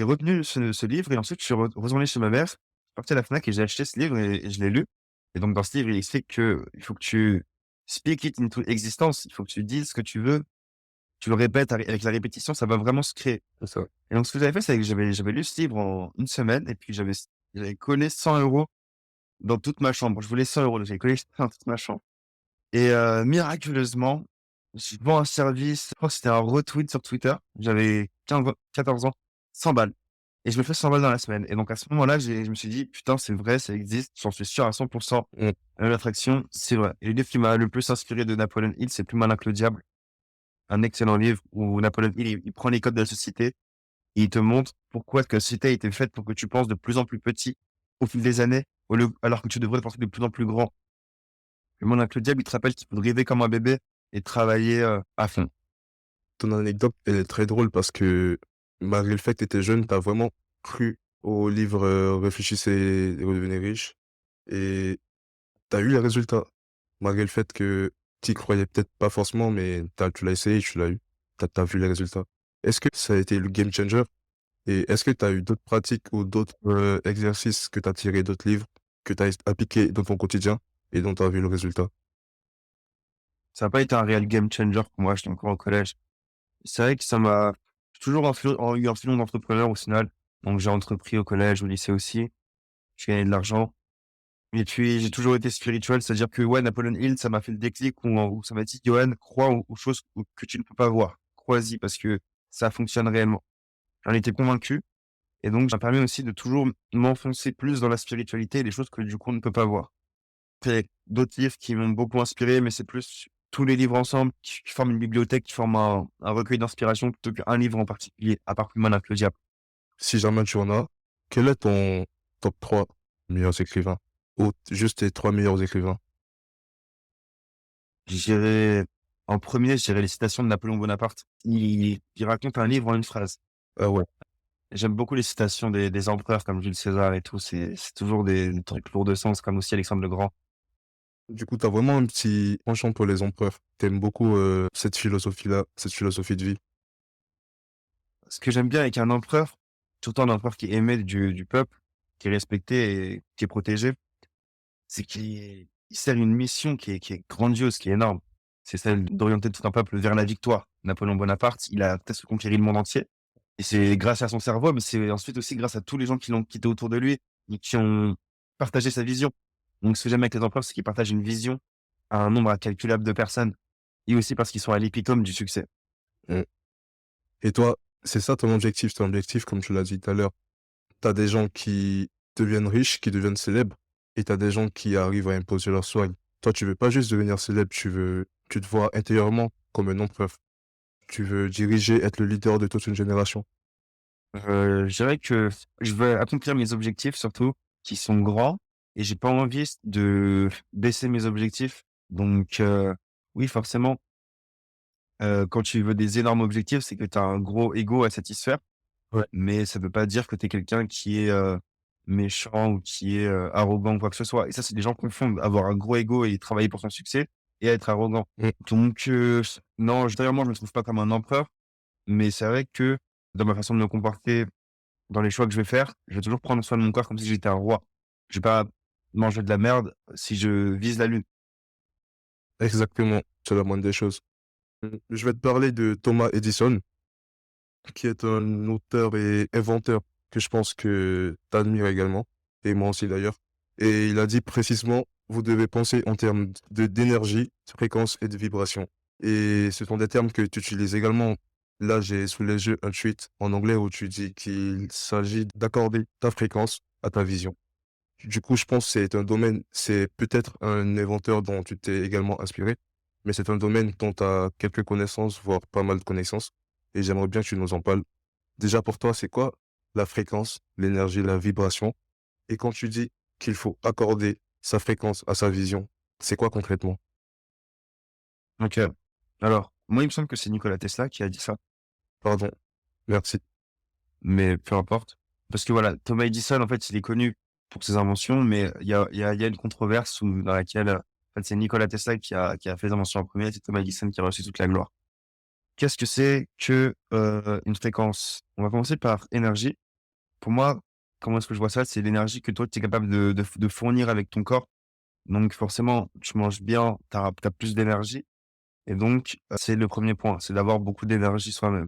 retenu ce livre et ensuite je suis retourné chez ma mère, je suis parti à la Fnac et j'ai acheté ce livre et je l'ai lu. Et donc dans ce livre, il explique que il faut que tu speak it into existence, il faut que tu dises ce que tu veux, tu le répètes avec la répétition, ça va vraiment se créer. C'est ça. Et donc ce que j'avais fait, c'est que j'avais lu ce livre en une semaine et puis j'avais collé 100 € dans toute ma chambre. Je voulais 100 €, donc j'avais collé dans toute ma chambre. Et miraculeusement, je vends un service, je crois que c'était un retweet sur Twitter. J'avais 14 ans, 100 balles et je me fais 100 balles dans la semaine et donc à ce moment-là, je me suis dit: «Putain, c'est vrai, ça existe, j'en suis sûr à 100 Mmh. l'attraction, c'est vrai». Et le livre qui m'a le plus inspiré de Napoléon Hill, c'est Plus malin que le diable, un excellent livre où Napoléon Hill, il prend les codes de la société et il te montre pourquoi est-ce que la société a été faite pour que tu penses de plus en plus petit au fil des années, alors que tu devrais penser de plus en plus grand. Le monde avec le diable, il te rappelle qu'il faut rêver comme un bébé et travailler, à fond. Ton anecdote, elle est très drôle parce que malgré le fait que tu étais jeune, tu as vraiment cru au livre Réfléchissez et redevenez riche et tu as eu les résultats. Malgré le fait que tu y croyais peut-être pas forcément, mais tu l'as essayé, tu l'as eu. Tu as vu les résultats. Est-ce que ça a été le game changer? Et est-ce que tu as eu d'autres pratiques ou d'autres exercices que tu as tirés d'autres livres, que tu as appliqués dans ton quotidien et dont tu as vu le résultat? Ça a pas été un réel game changer pour moi, j'étais encore au collège. C'est vrai que ça m'a toujours eu un filon d'entrepreneur au final. Donc j'ai entrepris au collège, au lycée aussi. J'ai gagné de l'argent et puis j'ai toujours été spirituel, c'est-à-dire que ouais, Napoleon Hill, ça m'a fait le déclic où ça m'a dit: «Johan, crois aux choses que tu ne peux pas voir. Crois-y parce que ça fonctionne réellement». J'en étais convaincu et donc ça me permet aussi de toujours m'enfoncer plus dans la spiritualité et les choses que du coup on ne peut pas voir. Après, d'autres livres qui m'ont beaucoup inspiré, mais c'est plus tous les livres ensemble qui forment une bibliothèque, qui forment un recueil d'inspiration plutôt qu'un livre en particulier, à part Plus malin que le diable. Si jamais tu en as, quel est ton top 3 meilleurs écrivains? Ou juste tes 3 meilleurs écrivains? Je dirais en premier, je dirais les citations de Napoléon Bonaparte. Il raconte un livre en une phrase. Ah ouais. J'aime beaucoup les citations des empereurs comme Jules César et tout, c'est toujours des trucs lourds de sens, comme aussi Alexandre le Grand. Du coup, tu as vraiment un petit penchant pour les empereurs. Tu aimes beaucoup, cette philosophie-là, cette philosophie de vie. Ce que j'aime bien avec un empereur, surtout un empereur qui est aimé du peuple, qui est respecté et qui est protégé, c'est qu'il sert une mission qui est grandiose, qui est énorme. C'est celle d'orienter tout un peuple vers la victoire. Napoléon Bonaparte, il a presque conquéri le monde entier et c'est grâce à son cerveau, mais c'est ensuite aussi grâce à tous les gens qui étaient autour de lui et qui ont partagé sa vision. Donc ce que j'aime avec les empereurs, c'est qu'ils partagent une vision à un nombre incalculable de personnes et aussi parce qu'ils sont à l'épitome du succès. Mmh. Et toi, c'est ça ton objectif? Ton objectif, comme tu l'as dit tout à l'heure, tu as des gens qui deviennent riches, qui deviennent célèbres et tu as des gens qui arrivent à imposer leur soigne. Toi, tu veux pas juste devenir célèbre, tu te vois intérieurement comme un empereur. Tu veux diriger, être le leader de toute une génération. Je dirais que je veux accomplir mes objectifs surtout, qui sont grands et j'ai pas envie de baisser mes objectifs. Donc oui, forcément, quand tu veux des énormes objectifs, c'est que tu as un gros ego à satisfaire, Ouais. mais ça veut pas dire que tu es quelqu'un qui est, méchant ou qui est, arrogant ou quoi que ce soit et ça, c'est des gens confondent avoir un gros ego et travailler pour son succès et être arrogant. Mmh. Donc non, intérieurement, je me trouve pas comme un empereur, mais c'est vrai que dans ma façon de me comporter dans les choix que je vais faire, je vais toujours prendre soin de mon corps comme si j'étais un roi. Je vais pas manger de la merde si je vise la lune. Exactement, c'est la moindre des choses. Je vais te parler de Thomas Edison, qui est un auteur et inventeur que je pense que tu admires également, et moi aussi d'ailleurs. Et il a dit précisément, vous devez penser en termes d'énergie, de fréquence et de vibration. Et ce sont des termes que tu utilises également. Là, j'ai sous les yeux un tweet en anglais où tu dis qu'il s'agit d'accorder ta fréquence à ta vision. Du coup, je pense que c'est un domaine, c'est peut-être un inventeur dont tu t'es également inspiré, mais c'est un domaine dont tu as quelques connaissances, voire pas mal de connaissances, et j'aimerais bien que tu nous en parles. Déjà pour toi, c'est quoi la fréquence, l'énergie, la vibration? Et quand tu dis qu'il faut accorder sa fréquence à sa vision. C'est quoi concrètement? OK. Alors, moi, il me semble que c'est Nikola Tesla qui a dit ça, Pardon, merci. mais peu importe. Parce que voilà, Thomas Edison, en fait, il est connu pour ses inventions, mais il y a une controverse dans laquelle, en fait, c'est Nikola Tesla qui a fait les inventions en premier, c'est Thomas Edison qui a reçu toute la gloire. Qu'est-ce que c'est que, une fréquence? On va commencer par énergie. Pour moi, comment est-ce que je vois ça? C'est l'énergie que toi, tu es capable de fournir avec ton corps. Donc forcément, tu manges bien, tu as plus d'énergie et donc c'est le premier point, c'est d'avoir beaucoup d'énergie soi-même.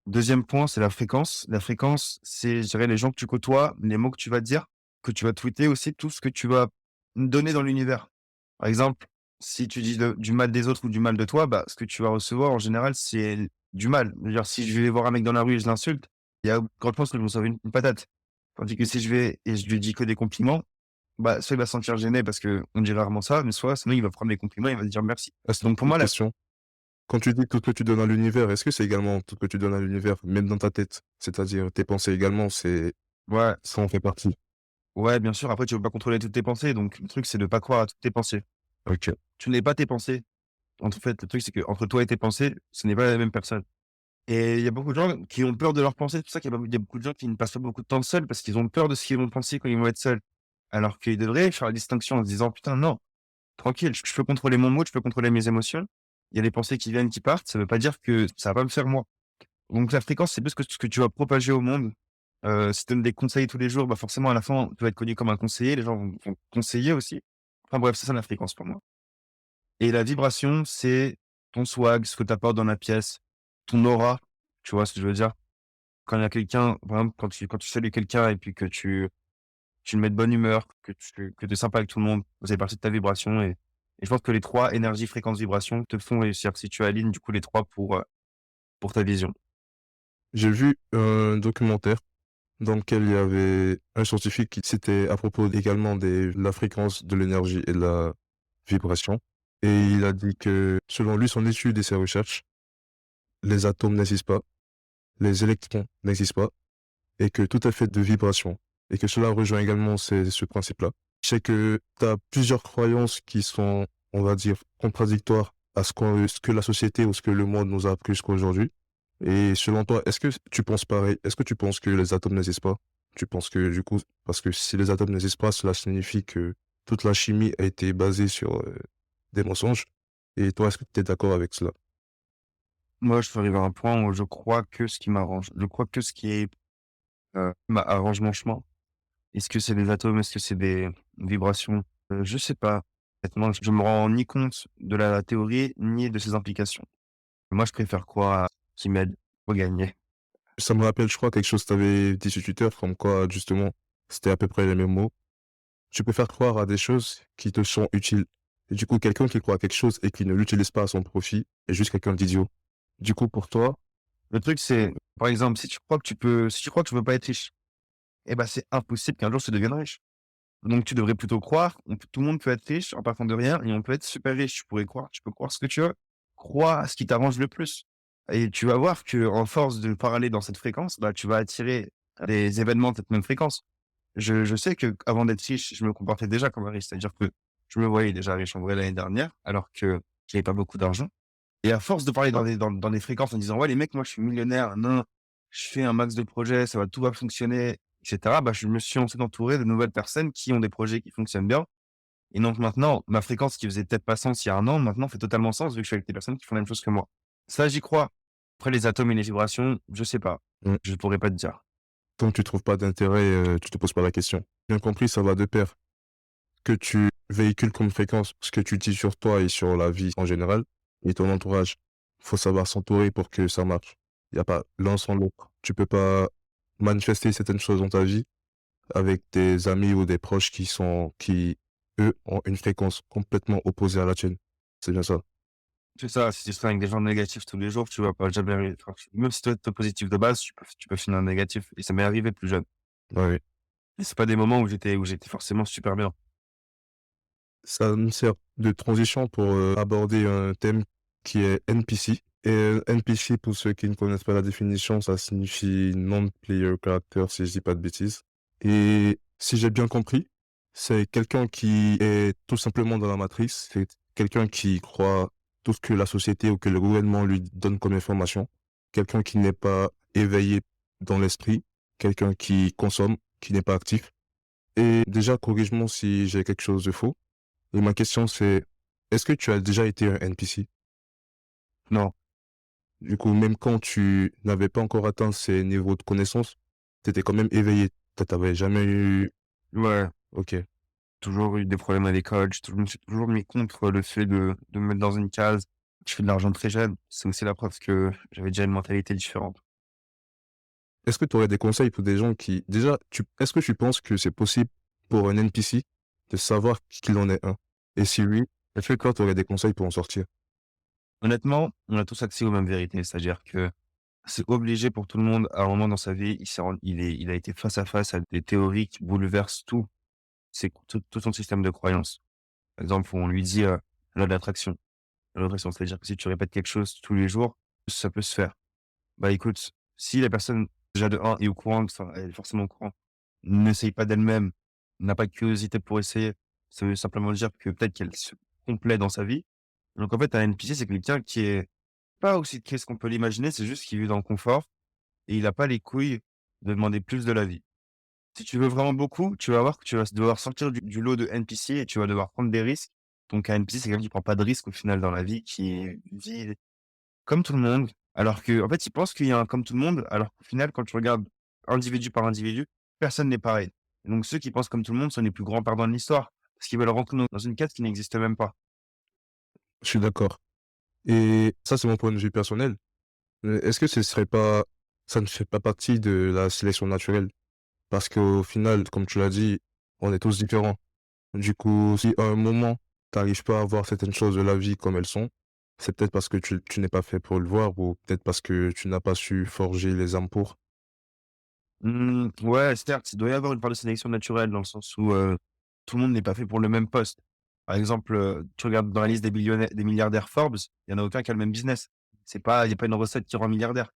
Deuxième point, c'est la fréquence. La fréquence, c'est, je dirais, les gens que tu côtoies, les mots que tu vas dire, que tu vas tweeter aussi, tout ce que tu vas donner dans l'univers. Par exemple, si tu dis du mal des autres ou du mal de toi, bah, ce que tu vas recevoir en général, c'est du mal. Je veux dire, si je vais voir un mec dans la rue et je l'insulte, il y a grande chance que je me sauve une patate. Tandis que si je vais et je lui dis que des compliments, bah, soit il va se sentir gêné parce que on dit rarement ça, mais soit sinon il va prendre les compliments et il va dire merci. Ah, c'est Donc pour une moi, la question. Quand tu dis tout ce que tu donnes à l'univers, est-ce que c'est également tout ce que tu donnes à l'univers, même dans ta tête? C'est-à-dire tes pensées également, ouais, ça en fait partie. ouais, bien sûr, après tu peux pas contrôler toutes tes pensées, donc le truc c'est de pas croire à toutes tes pensées. OK. Tu n'es pas tes pensées. En fait, le truc c'est que entre toi et tes pensées, ce n'est pas la même personne. Et il y a beaucoup de gens qui ont peur de leurs pensées. C'est pour ça qu'il y a beaucoup de gens qui ne passent pas beaucoup de temps seuls parce qu'ils ont peur de ce qu'ils vont penser quand ils vont être seuls. Alors qu'ils devraient faire la distinction en se disant: «Putain, non, tranquille, je peux contrôler mon mood, je peux contrôler mes émotions. Il y a des pensées qui viennent, qui partent, ça veut pas dire que ça va pas me faire moi». Donc la fréquence, c'est plus que ce que tu vas propager au monde. Si tu donnes des conseils tous les jours, bah, forcément à la fin, tu vas être connu comme un conseiller, les gens vont te conseiller aussi. Enfin bref, c'est ça la fréquence pour moi. Et la vibration, c'est ton swag, ce que tu apportes dans la pièce, ton aura, tu vois ce que je veux dire? Quand il y a quelqu'un, par exemple, quand tu salues quelqu'un et puis que tu le mets de bonne humeur, que tu es sympa avec tout le monde, vous avez partie de ta vibration et je pense que les 3 énergie, fréquence, vibration te font réussir si tu alignes du coup les 3 pour ta vision. J'ai vu un documentaire dans lequel il y avait un scientifique qui c'était à propos également de la fréquence de l'énergie et de la vibration. Et il a dit que, selon lui, son étude et ses recherches, les atomes n'existent pas, les électrons n'existent pas, et que tout est fait de vibrations. Et que cela rejoint également ce principe-là. Je sais que tu as plusieurs croyances qui sont, on va dire, contradictoires à ce que la société ou ce que le monde nous a appris jusqu'à aujourd'hui. Et selon toi, est-ce que tu penses pareil? Est-ce que tu penses que les atomes n'existent pas? Tu penses que du coup, parce que si les atomes n'existent pas, cela signifie que toute la chimie a été basée sur des mensonges. Et toi, est-ce que tu es d'accord avec cela? Moi, je suis arrivé à un point où je crois que ce qui m'arrange. Je crois que ce qui est, arrange mon chemin. Est-ce que c'est des atomes? Est-ce que c'est des vibrations? Je sais pas. Honnêtement, je me rends ni compte de la théorie, ni de ses implications. Moi, je préfère croire à ce qui m'aide pour gagner. Ça me rappelle, je crois, quelque chose que tu avais dit sur Twitter, comme quoi, justement, c'était à peu près les mêmes mots. Tu peux faire croire à des choses qui te sont utiles. Et du coup, quelqu'un qui croit à quelque chose et qui ne l'utilise pas à son profit est juste quelqu'un d'idiot. Du coup, pour toi, Le truc, c'est, par exemple, si tu crois que tu veux pas être riche, eh ben, c'est impossible qu'un jour tu deviennes riche. Donc tu devrais plutôt croire, tout le monde peut être riche en partant de rien et on peut être super riche. Tu peux croire ce que tu veux. Crois à ce qui t'arrange le plus. Et tu vas voir que en force de parler dans cette fréquence, bah, tu vas attirer des événements de cette même fréquence. Je sais que avant d'être riche, je me comportais déjà comme un riche. C'est-à-dire que je me voyais déjà riche en vrai l'année dernière, alors que j'avais pas beaucoup d'argent. Et à force de parler dans des fréquences en disant: «Ouais, les mecs, moi, je suis millionnaire, non, je fais un max de projets, tout va fonctionner», et cetera. Bah, je me suis ensuite entouré de nouvelles personnes qui ont des projets qui fonctionnent bien. Et donc maintenant, ma fréquence qui faisait peut-être pas sens il y a un an, maintenant fait totalement sens vu que je suis avec des personnes qui font la même chose que moi. Ça, j'y crois. Après les atomes et les vibrations, je sais pas. mmh, Je pourrais pas te dire. tant que tu trouves pas d'intérêt, tu te poses pas la question. Bien compris, ça va de pair. Que tu véhicules comme fréquence, ce que tu dis sur toi et sur la vie en général, et ton entourage. Faut savoir s'entourer pour que ça marche. Il y a pas l'un sans l'autre. Tu peux pas manifester certaines choses dans ta vie avec des amis ou des proches qui, eux, ont une fréquence complètement opposée à la tienne. C'est bien ça. C'est ça, si tu serais avec des gens négatifs tous les jours, tu vas pas jamais enfin, même si toi tu es positif de base, tu peux finir négatif et ça m'est arrivé plus jeune. Ouais, oui. Et c'est pas des moments où j'étais forcément super bien. Ça me sert de transition pour, aborder un thème qui est NPC. Et NPC, pour ceux qui ne connaissent pas la définition, ça signifie Non Player Character, si je dis pas de bêtises. Et si j'ai bien compris, C'est quelqu'un qui est tout simplement dans la matrice. C'est quelqu'un qui croit tout ce que la société ou que le gouvernement lui donne comme information. Quelqu'un qui n'est pas éveillé dans l'esprit. Quelqu'un qui consomme, qui n'est pas actif. Et déjà, corrige-moi si j'ai quelque chose de faux. Et ma question, c'est, est-ce que tu as déjà été un NPC? Non, Du coup, même quand tu n'avais pas encore atteint ces niveaux de connaissance, tu étais quand même éveillé. T'avais jamais eu... ouais, Ok. toujours eu des problèmes à l'école. Je me suis toujours mis contre le fait de me mettre dans une case. Je fais de l'argent très jeune. C'est aussi la preuve que j'avais déjà une mentalité différente. Est-ce que tu aurais des conseils pour des gens qui... Déjà, est-ce que tu penses que c'est possible pour un NPC de savoir qu'il en est un? Et si oui, est-ce que toi, tu aurais des conseils pour en sortir? Honnêtement, on a tous accès aux mêmes vérités. C'est-à-dire que c'est obligé pour tout le monde, à un moment dans sa vie, il a été face à face à des théories qui bouleversent tout. C'est tout son système de croyances. Par exemple, on lui dit, la loi de l'attraction. La loi de l'attraction, c'est-à-dire que si tu répètes quelque chose tous les jours, ça peut se faire. Bah, écoute, si la personne, déjà de 1 est au courant, enfin, elle est forcément au courant, n'essaye pas d'elle-même, n'a pas de curiosité pour essayer, ça veut simplement dire que peut-être qu'elle se complaît dans sa vie. Donc en fait, un NPC, c'est quelqu'un qui est pas aussi triste qu'on peut l'imaginer, c'est juste qu'il vit dans le confort et il a pas les couilles de demander plus de la vie. Si tu veux vraiment beaucoup, tu vas voir que tu vas devoir sortir du lot de NPC et tu vas devoir prendre des risques. Donc un NPC, c'est quelqu'un qui prend pas de risques au final dans la vie, qui vit comme tout le monde, alors que en fait, il pense qu'il y a un comme tout le monde, alors qu'au final, quand tu regardes individu par individu, personne n'est pareil. Et donc ceux qui pensent comme tout le monde sont les plus grands perdants de l'histoire, parce qu'ils veulent rentrer dans une case qui n'existe même pas. Je suis d'accord. Et ça, c'est mon point de vue personnel. Est-ce que ce serait pas... Ça ne fait pas partie de la sélection naturelle? Parce qu'au final, comme tu l'as dit, on est tous différents. Du coup, si à un moment, tu n'arrives pas à voir certaines choses de la vie comme elles sont, c'est peut-être parce que tu n'es pas fait pour le voir ou peut-être parce que tu n'as pas su forger les âmes pour. Ouais, certes, il doit y avoir une part de sélection naturelle dans le sens où, tout le monde n'est pas fait pour le même poste. Par exemple, tu regardes dans la liste des milliardaires Forbes, il y en a aucun qui a le même business. Il y a pas une recette qui rend milliardaire.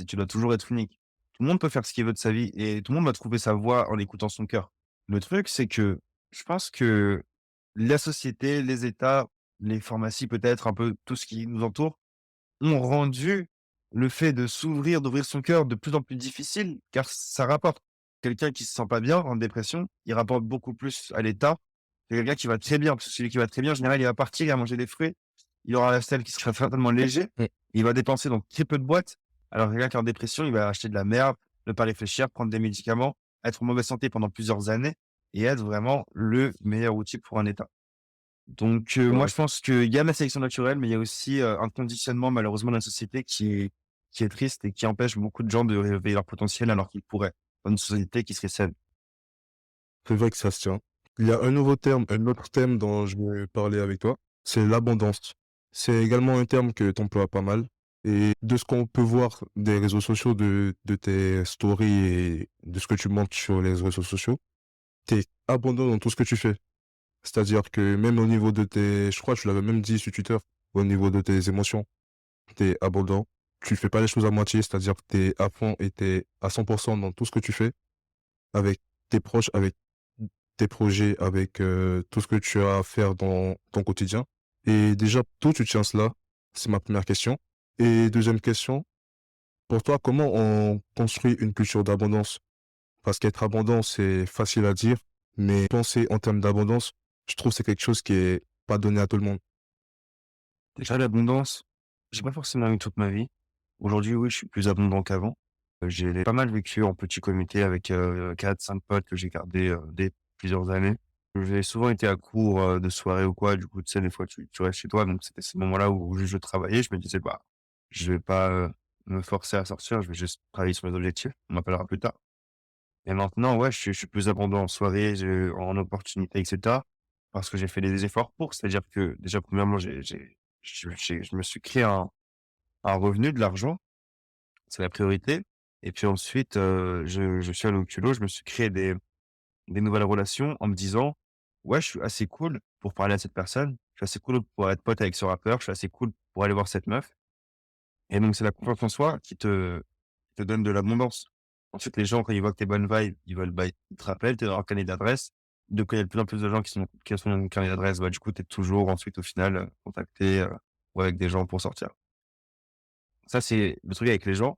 Tu dois toujours être unique. Tout le monde peut faire ce qu'il veut de sa vie et tout le monde va trouver sa voie en écoutant son cœur. Le truc, c'est que je pense que la société, les États, les pharmacies peut-être, un peu tout ce qui nous entoure, ont rendu le fait de s'ouvrir, d'ouvrir son cœur de plus en plus difficile, car ça rapporte. Quelqu'un qui se sent pas bien, en dépression, il rapporte beaucoup plus à l'État que quelqu'un qui va très bien. Parce que celui qui va très bien, en général, il va partir, il va manger des fruits, il aura un lifestyle qui sera certainement léger, Mmh. il va dépenser dans très peu de boîtes. Alors quelqu'un qui est en dépression, il va acheter de la merde, ne pas réfléchir, prendre des médicaments, être en mauvaise santé pendant plusieurs années et être vraiment le meilleur outil pour un État. Donc, moi, Ouais. je pense qu'il y a la sélection naturelle, mais il y a aussi, un conditionnement malheureusement de la société qui est triste et qui empêche beaucoup de gens de révéler leur potentiel alors qu'ils pourraient, dans une société qui serait saine. C'est vrai que ça se tient. Il y a un autre thème dont je veux parler avec toi, c'est l'abondance. C'est également un terme que tu emploies pas mal. Et de ce qu'on peut voir des réseaux sociaux, de tes stories et de ce que tu montres sur les réseaux sociaux, tu es abondant dans tout ce que tu fais. C'est-à-dire que même au niveau de tes, je crois que tu l'avais même dit sur Twitter, au niveau de tes émotions, tu es abondant. Tu fais pas les choses à moitié, c'est-à-dire que tu es à fond et tu es à 100% dans tout ce que tu fais, avec tes proches, avec tes projets, avec tout ce que tu as à faire dans ton quotidien. Et déjà, d'où tu tiens cela? C'est ma première question. Et deuxième question, pour toi, comment on construit une culture d'abondance? Parce qu'être abondant, c'est facile à dire, mais penser en termes d'abondance, je trouve que c'est quelque chose qui est pas donné à tout le monde. Déjà l'abondance, j'ai pas forcément eu toute ma vie. Aujourd'hui, oui, je suis plus abondant qu'avant. J'ai pas mal vécu en petit comité avec, 4-5 potes que j'ai gardés, dès plusieurs années. J'ai souvent été à court, de soirée ou quoi, du coup, tu sais, des fois, tu restes chez toi, donc c'était ces moments-là où je travaillais. Je me disais: «Bah, je vais pas, me forcer à sortir, je vais juste travailler sur mes objectifs, on m'appellera plus tard». Et maintenant, ouais, je suis plus abondant en soirée, en opportunités et cetera, parce que j'ai fait des efforts pour. C'est-à-dire que déjà, premièrement, je me suis créé un revenu, de l'argent, c'est la priorité. Et puis ensuite, je suis allé au culot, je me suis créé des nouvelles relations en me disant: «Ouais, je suis assez cool pour parler à cette personne, je suis assez cool pour être pote avec ce rappeur, je suis assez cool pour aller voir cette meuf». Et donc c'est la confiance en soi qui te donne de l'abondance. Ensuite, les gens, quand ils voient que tu es bonne vibe, ils veulent, bah, ils te rappellent, tu es dans leur carnet d'adresse. de connaître de plus en plus de gens qui ont son carnet d'adresse, bah, du coup, tu es toujours ensuite au final, contacté, ou avec des gens pour sortir. Ça, c'est le truc avec les gens.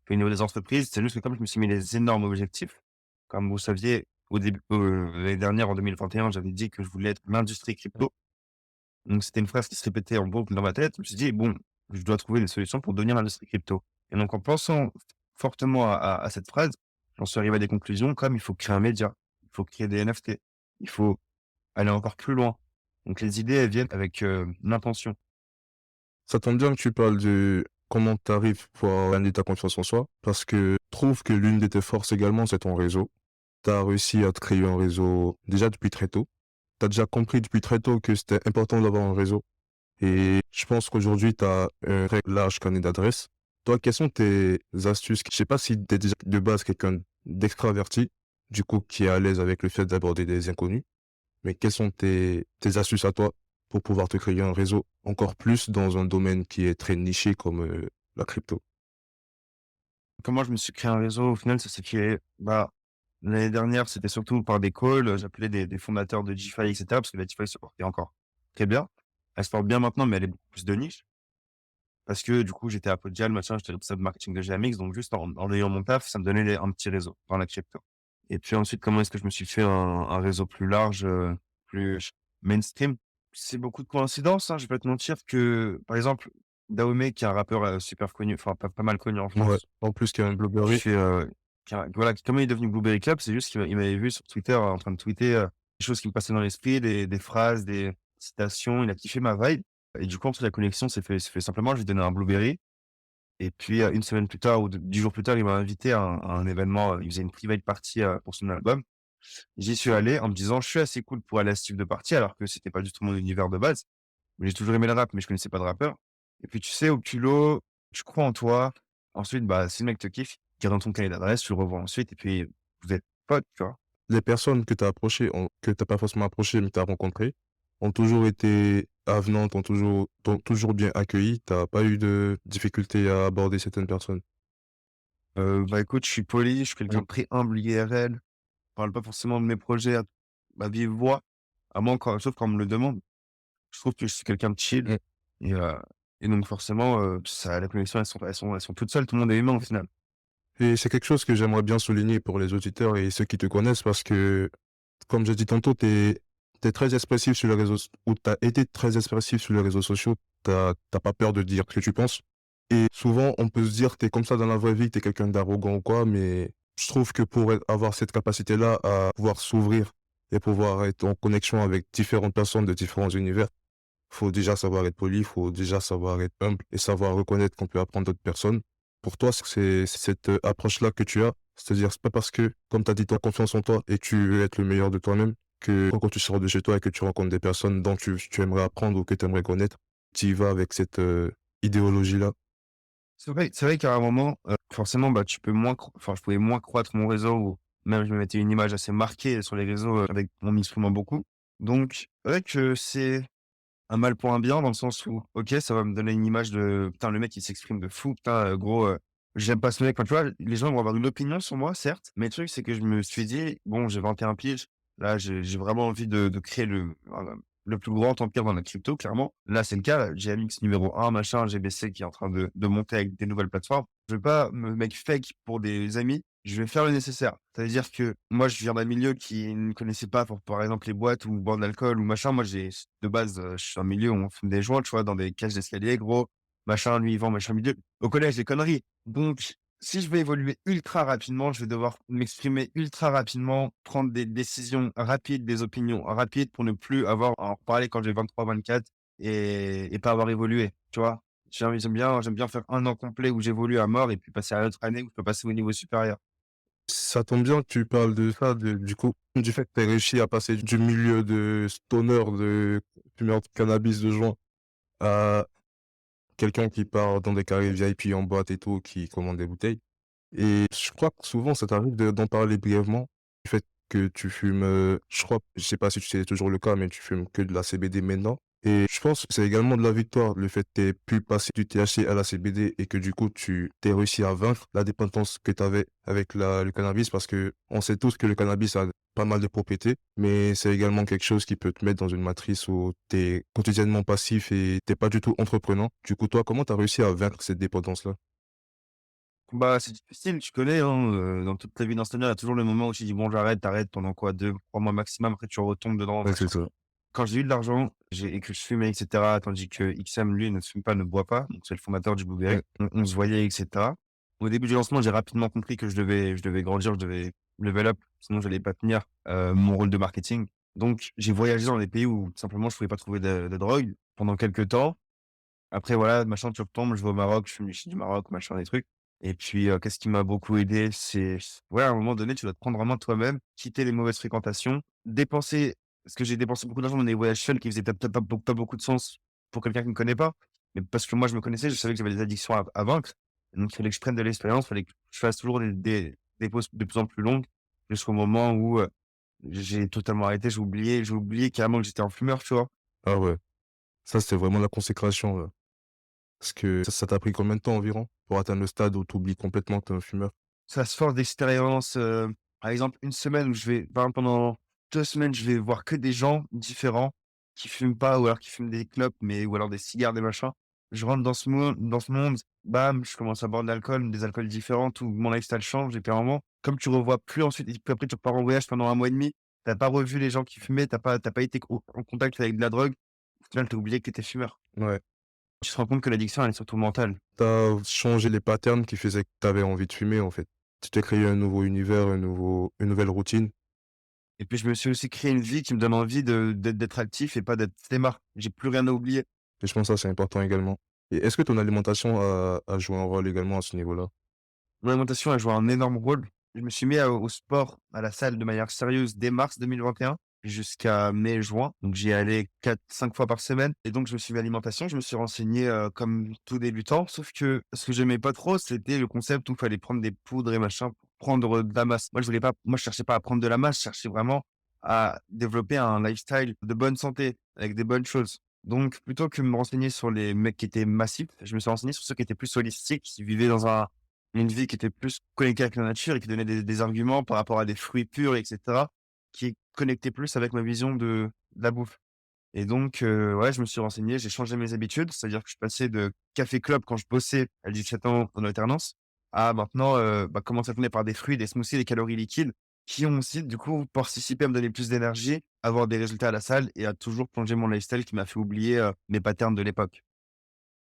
Puis au niveau des entreprises, c'est juste que comme je me suis mis des énormes objectifs, comme vous saviez, au début, l'année dernière, en 2021, j'avais dit que je voulais être l'industrie crypto. Donc c'était une phrase qui se répétait en boucle dans ma tête. Je me suis dit: «Bon, je dois trouver des solutions pour devenir l'industrie crypto» et donc en pensant fortement à cette phrase, j'en suis arrivé à des conclusions comme il faut créer un média, il faut créer des NFT, il faut aller encore plus loin. Donc les idées, elles viennent avec, l'intention. Ça tombe bien que tu parles de comment tu arrives pour gagner ta confiance en soi, parce que je trouve que l'une de tes forces également, c'est ton réseau. Tu as réussi à te créer un réseau déjà depuis très tôt. Tu as déjà compris depuis très tôt que c'était important d'avoir un réseau. Et je pense qu'aujourd'hui, tu as un très large carnet d'adresses. Toi, quelles sont tes astuces? Je sais pas si tu es déjà de base quelqu'un d'extraverti, du coup, qui est à l'aise avec le fait d'aborder des inconnus. Mais quelles sont tes astuces à toi pour pouvoir te créer un réseau encore plus dans un domaine qui est très niché comme la crypto? Comment je me suis créé un réseau au final, ça s'est créé, bah, l'année dernière, c'était surtout par des calls, j'appelais des fondateurs de DeFi et cetera parce que la DeFi se portait encore très bien. Elle se porte bien maintenant, mais elle est beaucoup plus de niche. Parce que du coup, j'étais à Podial, machin, j'étais responsable marketing de GMX, donc juste en ayant mon taf, ça me donnait un petit réseau dans la crypto. Et puis ensuite, comment est-ce que je me suis fait un réseau plus large, plus mainstream? C'est beaucoup de coïncidences, hein, je vais pas te mentir que, par exemple, Dahomey, qui est un rappeur, super connu, enfin pas mal connu en Ouais, France, en plus qu'il y a un qui Blueberry. fait, voilà, comment il est devenu Blueberry Club, c'est juste qu'il m'avait vu sur Twitter en train de tweeter, des choses qui me passaient dans l'esprit, des phrases, des citations. Il a kiffé ma vibe et du coup, ensuite la connexion s'est fait simplement. Je lui ai donné un Blueberry et puis, 1 semaine plus tard ou 10 jours plus tard, il m'a invité à un événement, il faisait une private party, pour son album. J'y suis allé en me disant: «Je suis assez cool pour aller à ce type de party», alors que c'était pas du tout mon univers de base. Mais j'ai toujours aimé le rap, mais je connaissais pas de rappeur. Et puis, tu sais, au culot, tu crois en toi. Ensuite, bah, si le mec te kiffe, il garde ton cahier d'adresse, tu le revois ensuite et puis vous êtes potes, tu vois? Les personnes que tu as approchées, que tu pas forcément approchées, mais que tu as rencontrées, ont toujours été avenantes, t'ont toujours bien accueilli. Tu pas eu de difficulté à aborder certaines personnes. Bah, écoute, je suis poli, je suis quelqu'un Mm. de très humble IRL. Je parle pas forcément de mes projets à vive voix, à moins quand sauf quand on me le demande. Je trouve que je suis quelqu'un de chill Mm. et heu et donc forcément, ça la connexion, elles sont toutes seules, tout le monde est humain au final. Et c'est quelque chose que j'aimerais bien souligner pour les auditeurs et ceux qui te connaissent parce que, comme j'ai dit tantôt, tu es très expressif sur les réseaux ou tu as été très expressif sur les réseaux sociaux. Tu pas peur de dire ce que tu penses et souvent, on peut se dire: «Tu es comme ça dans la vraie vie, tu es quelqu'un d'arrogant ou quoi», mais je trouve que pour avoir cette capacité-là à pouvoir s'ouvrir et pouvoir être en connexion avec différentes personnes de différents univers, faut déjà savoir être poli, faut déjà savoir être humble et savoir reconnaître qu'on peut apprendre d'autres personnes. Pour toi, c'est cette approche-là que tu as. C'est-à-dire, c'est pas parce que, comme tu as dit, tu as confiance en toi et tu veux être le meilleur de toi-même, que quand tu sors de chez toi et que tu rencontres des personnes dont tu aimerais apprendre ou que tu aimerais connaître, tu y vas avec cette idéologie-là. C'est vrai qu'à un moment, forcément, bah, tu peux moins enfin, je pouvais moins croître mon réseau ou même je me mettais une image assez marquée sur les réseaux, avec en m'exprimant beaucoup. Donc c'est vrai que c'est un mal pour un bien dans le sens où, OK, ça va me donner une image de: «Putain, le mec, il s'exprime de fou, putain, gros, j'aime pas ce mec». Enfin, tu vois? Les gens vont avoir une opinion sur moi, certes, mais le truc, c'est que je me suis dit: «Bon, j'ai 21 piges, là, j'ai vraiment envie de créer le plus grand empire dans la crypto, clairement». Là, c'est le cas, GMX numéro un machin, GBC qui est en train de monter avec des nouvelles plateformes. Je vais pas me mec fake pour des amis, je vais faire le nécessaire. Ça veut dire que moi, je viens d'un milieu qui ne connaissait pas pour, par exemple, les boîtes ou boire de l'alcool ou machin. Moi, de base, je suis un milieu où on fume des joints, tu vois, dans des cages d'escalier, gros, machin, lui, il vend, machin milieu. Au collège, des conneries. Donc, si je veux évoluer ultra rapidement, je vais devoir m'exprimer ultra rapidement, prendre des décisions rapides, des opinions rapides pour ne plus avoir à en reparler quand j'ai 23-24 et pas avoir évolué, tu vois? J'aime bien faire un an complet où j'évolue à mort et puis passer à l'autre année où je peux passer au niveau supérieur. Ça tombe bien que tu parles de ça, du coup, du fait que tu as réussi à passer du milieu de stoner, de fumeur de cannabis, de joint, à quelqu'un qui part dans des carrés VIP en boîte et tout, qui commande des bouteilles. Et je crois que souvent ça t'arrive d'en parler brièvement, du fait que tu fumes, je crois, je sais pas si c'est toujours le cas, mais tu fumes que de la CBD maintenant. Et je pense que c'est également de la victoire, le fait que tu pu passer du THC à la CBD et que du coup tu t'es réussi à vaincre la dépendance que tu avais avec le cannabis parce que on sait tous que le cannabis a pas mal de propriétés, mais c'est également quelque chose qui peut te mettre dans une matrice où tu es quotidiennement passif et tu pas du tout entreprenant. Du coup, toi, comment tu as réussi à vaincre cette dépendance-là? Bah, c'est difficile, tu connais, hein, dans toute ta vie d'enseignant, il y a toujours le moment où tu dis: «Bon, j'arrête», tu pendant quoi? 2 3 mois maximum, après tu retombes dedans, Ouais, c'est machin. ça. Quand j'ai eu de l'argent et que je fumais et cetera, tandis que XM, lui, ne fume pas, ne boit pas, donc c'est le fondateur du Blueberry. Ouais, On se voyait et cetera. Au début du lancement, j'ai rapidement compris que je devais grandir, je devais level up, sinon j'allais pas tenir, mon rôle de marketing. Donc j'ai voyagé dans des pays où tout simplement je pouvais pas trouver de drogue pendant quelques temps. Après voilà, machin, tu retombes, je vais au Maroc, je fume du shit du Maroc, machin, des trucs et puis, qu'est-ce qui m'a beaucoup aidé? C'est ouais, à un moment donné, tu dois te prendre en main toi-même, quitter les mauvaises fréquentations, dépenser parce que j'ai dépensé beaucoup d'argent dans des voyages seuls qui faisaient peut-être pas beaucoup de sens pour quelqu'un qui me connaît pas. Mais parce que moi, je me connaissais, je savais que j'avais des addictions à vaincre. Donc il fallait que je prenne de l'expérience, il fallait que je fasse toujours des pauses de plus en plus longues jusqu'au moment où, j'ai totalement arrêté. J'ai oublié carrément que j'étais un fumeur, tu vois? ah ouais, ça, c'était vraiment la consécration, parce que ça t'a pris combien de temps environ pour atteindre le stade où tu oublies complètement que tu es un fumeur? Ça se force d'expérience, par exemple, une semaine où par exemple, pendant 2 semaines, je vais voir que des gens différents qui fument pas ou alors qui fument des clopes, ou alors des cigares, des machins. Je rentre dans ce monde, bam, je commence à boire de l'alcool, des alcools différents, tout mon lifestyle change et puis à un moment, comme tu revois plus ensuite et puis après tu repars en voyage pendant 1 mois et demi, t'as pas revu les gens qui fumaient, t'as pas été en contact avec de la drogue, au final, tu oublié que tu étais fumeur. Ouais. Tu te rends compte que l'addiction, elle est surtout mentale. Tu as changé les patterns qui faisaient que tu avais envie de fumer, en fait. Tu t'es créé un nouveau univers, une nouvelle routine. Et puis je me suis aussi créé une vie qui me donne envie d'être actif et pas d'être flemmard. J'ai plus rien à oublier. Et je pense que ça, c'est important également. Et est-ce que ton alimentation a joué un rôle également à ce niveau-là? Mon alimentation a joué un énorme rôle. Je me suis mis au sport, à la salle de manière sérieuse dès mars 2021 jusqu'à mai-juin. Donc j'y allais 4 5 fois par semaine et donc je me suis mis à l'alimentation. Je me suis renseigné, comme tout débutant, sauf que ce que j'aimais pas trop, c'était le concept où il fallait prendre des poudres et machin pour prendre de la masse. Moi je cherchais pas à prendre de la masse, je cherchais vraiment à développer un lifestyle de bonne santé avec des bonnes choses. Donc plutôt que de me renseigner sur les mecs qui étaient massifs, je me suis renseigné sur ceux qui étaient plus holistiques, qui vivaient dans une vie qui était plus connectée avec la nature et qui donnait des arguments par rapport à des fruits purs et cetera, qui connectaient plus avec ma vision de la bouffe et donc ouais, je me suis renseigné, j'ai changé mes habitudes, c'est-à-dire que je suis passé de café club quand je bossais à 17 ans en alternance à maintenant, commencer à tourner par des fruits, des smoothies, des calories liquides qui ont aussi du coup participé à me donner plus d'énergie, avoir des résultats à la salle et à toujours plonger mon lifestyle qui m'a fait oublier, mes patterns de l'époque.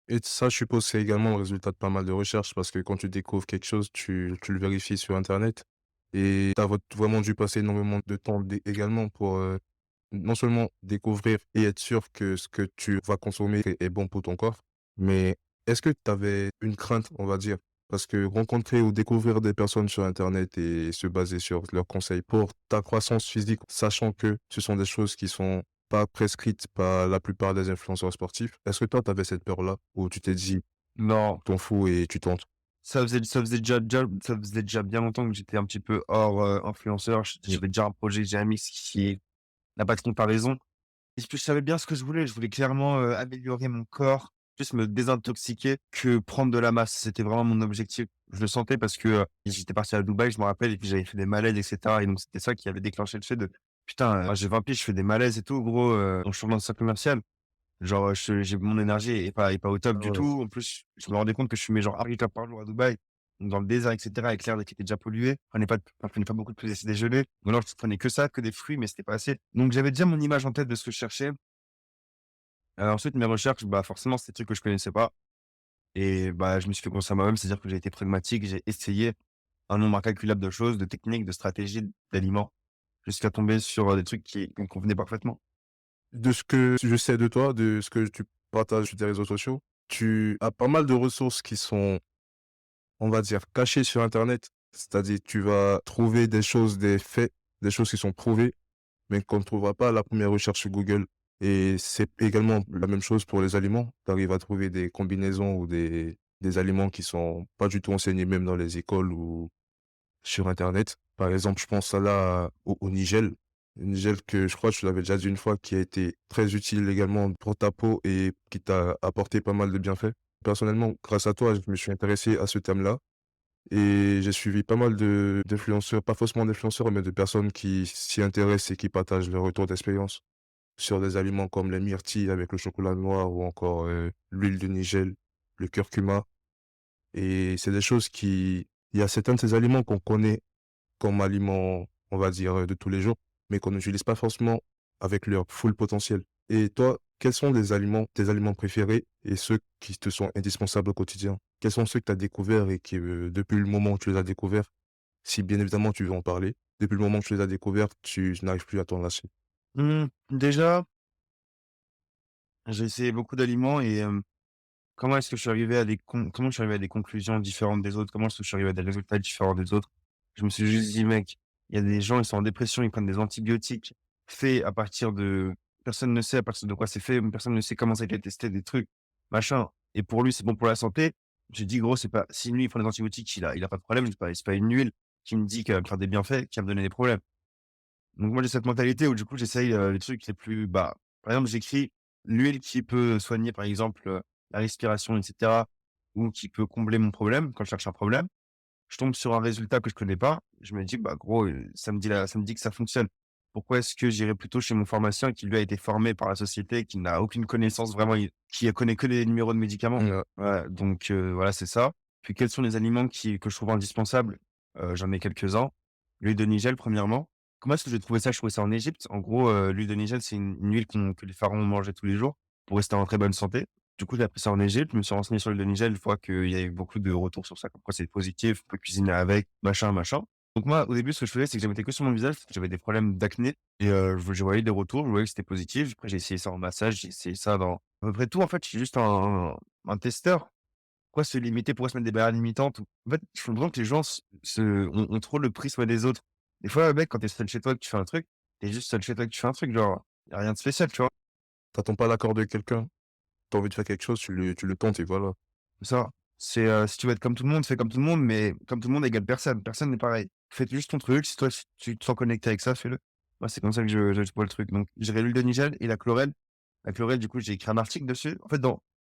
Et ça, je suppose, c'est également le résultat de pas mal de recherches parce que quand tu découvres quelque chose, tu le vérifies sur internet et tu as vraiment dû passer énormément de temps également pour, non seulement découvrir et être sûr que ce que tu vas consommer est bon pour ton corps, mais est-ce que tu avais une crainte, on va dire? Parce que rencontrer ou découvrir des personnes sur internet et se baser sur leurs conseils pour ta croissance physique, sachant que ce sont des choses qui sont pas prescrites par la plupart des influenceurs sportifs. Est-ce que toi, tu avais cette peur-là où tu t'es dit: Non, «T'en fous» et tu tentes? ça faisait déjà bien longtemps que j'étais un petit peu hors, influenceur. Mmh. J'avais déjà un projet, j'ai un mix qui n'a pas de comparaison. Et puis je savais bien ce que je voulais. Je voulais clairement, améliorer mon corps, plus me désintoxiquer que prendre de la masse. C'était vraiment mon objectif. Je le sentais parce que, j'étais parti à Dubaï, je me rappelle et puis j'avais fait des malaises et cetera et donc c'était ça qui avait déclenché le fait de: «Putain, j'ai 20 piges, je fais des malaises et tout gros, en changeant de sac commercial». Genre, j'ai mon énergie est pas au top Ah du ouais. tout. En plus, je me rendais compte que je fumais genre 1 litre par jour à Dubaï, donc dans le désert et cetera avec l'air qui était déjà pollué. Je prenais pas beaucoup de petits déjeuners ou alors je prenais que ça, que des fruits, mais c'était pas assez. Donc j'avais déjà mon image en tête de ce que je cherchais. Ensuite mes recherches, bah, forcément, c'est des trucs que je connaissais pas et bah, je me suis fait confiance à moi-même, c'est-à-dire que j'ai été pragmatique, j'ai essayé un nombre incalculable de choses, de techniques, de stratégies, d'aliments, jusqu'à tomber sur, des trucs qui me convenaient parfaitement. De ce que je sais de toi, de ce que tu partages sur tes réseaux sociaux, tu as pas mal de ressources qui sont, on va dire, cachées sur internet. C'est-à-dire, tu vas trouver des choses, des faits, des choses qui sont prouvées, mais qu'on ne trouvera pas à la première recherche sur Google. Et c'est également la même chose pour les aliments. Tu arrives à trouver des combinaisons ou des aliments qui sont pas du tout enseignés même dans les écoles ou sur internet. Par exemple, je pense à au Nigel. Le Nigel que je crois que je l'avais déjà dit une fois, qui a été très utile également pour ta peau et qui t'a apporté pas mal de bienfaits. Personnellement, grâce à toi, je me suis intéressé à ce thème-là Et j'ai suivi pas mal d'influenceurs, pas forcément d'influenceurs, mais de personnes qui s'y intéressent et qui partagent leur retour d'expérience sur des aliments comme les myrtilles avec le chocolat noir ou encore l'huile de nigel, le curcuma. Et c'est des choses qui... Il y a certains de ces aliments qu'on connaît comme aliments, on va dire, de tous les jours, mais qu'on n'utilise pas forcément avec leur full potentiel. Et toi, quels sont tes aliments préférés et ceux qui te sont indispensables au quotidien? Quels sont ceux que tu as découverts et qui, depuis le moment où tu les as découverts, si bien évidemment tu veux en parler, depuis le moment où tu les as découverts, tu n'arrives plus à t'en lasser? Déjà, j'ai essayé beaucoup d'aliments et comment est-ce que je suis arrivé à comment je suis arrivé à des conclusions différentes des autres? Comment est-ce que je suis arrivé à des résultats différents des autres? Je me suis juste dit: «Mec, il y a des gens, ils sont en dépression, ils prennent des antibiotiques faits à partir de personne ne sait à partir de quoi c'est fait, personne ne sait comment ça a été testé, des trucs, machin et pour lui, c'est bon pour la santé». J'ai dit: «Gros, c'est pas si lui, il prend des antibiotiques, il a pas de problème, c'est pas une huile qui me dit qu'elle va me faire des bienfaits, qui va me donner des problèmes». Donc moi, j'ai cette mentalité où du coup, j'essaye, les trucs les plus bah, par exemple, j'écris l'huile qui peut soigner, par exemple, la respiration et cetera ou qui peut combler mon problème quand je cherche un problème. Je tombe sur un résultat que je connais pas. Je me dis: «Bah, gros, ça me dit que ça fonctionne. Pourquoi est-ce que j'irais plutôt chez mon pharmacien qui lui a été formé par la société, qui n'a aucune connaissance vraiment, qui connaît que les numéros de médicaments?» Ouais. Voilà, donc voilà, c'est ça. Puis quels sont les aliments que je trouve indispensables? J'en ai quelques-uns. L'huile de Nigel, premièrement. Comment est-ce que j'ai trouvé ça? Je trouvais ça en Égypte. En gros, l'huile de Nigel, c'est une huile que les pharaons mangeaient tous les jours pour rester en très bonne santé. Du coup, j'ai appris ça en Égypte, je me suis renseigné sur l'huile de Nigel, je vois qu'il y a eu beaucoup de retours sur ça, comme quoi c'est positif, on peut cuisiner avec, machin, machin. Donc moi, au début, ce que je faisais, c'est que je mettais que sur mon visage, parce que j'avais des problèmes d'acné et je voyais des retours, je voyais que c'était positif. Après, j'ai essayé ça en massage, j'ai essayé ça dans à peu près tout. En fait, je suis juste un testeur. Pourquoi se limiter? Pourquoi se mettre des barrières limitantes? En fait, je comprends que les gens ont trop le prisme des autres. Des fois, mec, quand tu es seul chez toi, que tu fais un truc, tu es juste seul chez toi que tu fais un truc, genre, y a rien de spécial, tu vois? T'attends pas l'accord de quelqu'un. Tu as envie de faire quelque chose, tu le tentes et voilà. C'est ça. C'est, si tu veux être comme tout le monde, fais comme tout le monde, mais comme tout le monde égale personne. Personne n'est pareil. Fais juste ton truc. Si toi, si tu te sens connecté avec ça, fais-le. Moi, c'est comme ça que je vois le truc. Donc, j'irai l'huile de Nigel et la chlorelle. La chlorelle, du coup, j'ai écrit un article dessus. En fait, tu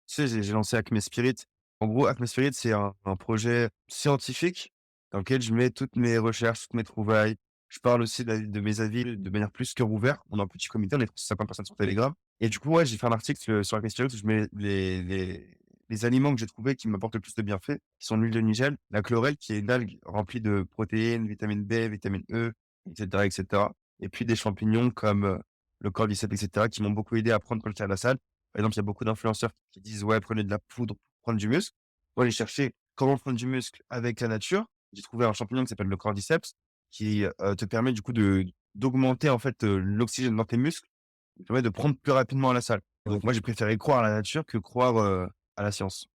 sais, j'ai lancé Acme Spirit. En gros, Acme Spirit, c'est un projet scientifique dans lequel je mets toutes mes recherches, toutes mes trouvailles. Je parle aussi de mes avis de manière plus cœur ouvert. On a un petit comité, on est 50 personnes sur Telegram. Et du coup, ouais, j'ai fait un article sur Acme Spirit où je mets les aliments que j'ai trouvés qui m'apportent le plus de bienfaits, qui sont l'huile de Nigel, la chlorelle qui est une algue remplie de protéines, vitamine B, vitamine E, et cetera et puis des champignons comme, le cordyceps et cetera qui m'ont beaucoup aidé à prendre quand j'étais à la salle. Par exemple, il y a beaucoup d'influenceurs qui disent: «Ouais, prenez de la poudre pour prendre du muscle». Moi, j'ai cherché comment prendre du muscle avec la nature. J'ai trouvé un champignon qui s'appelle le cordyceps qui, te permet du coup d'augmenter en fait, l'oxygène dans tes muscles, qui permet de prendre plus rapidement à la salle. Donc moi, j'ai préféré croire à la nature que croire, à la science.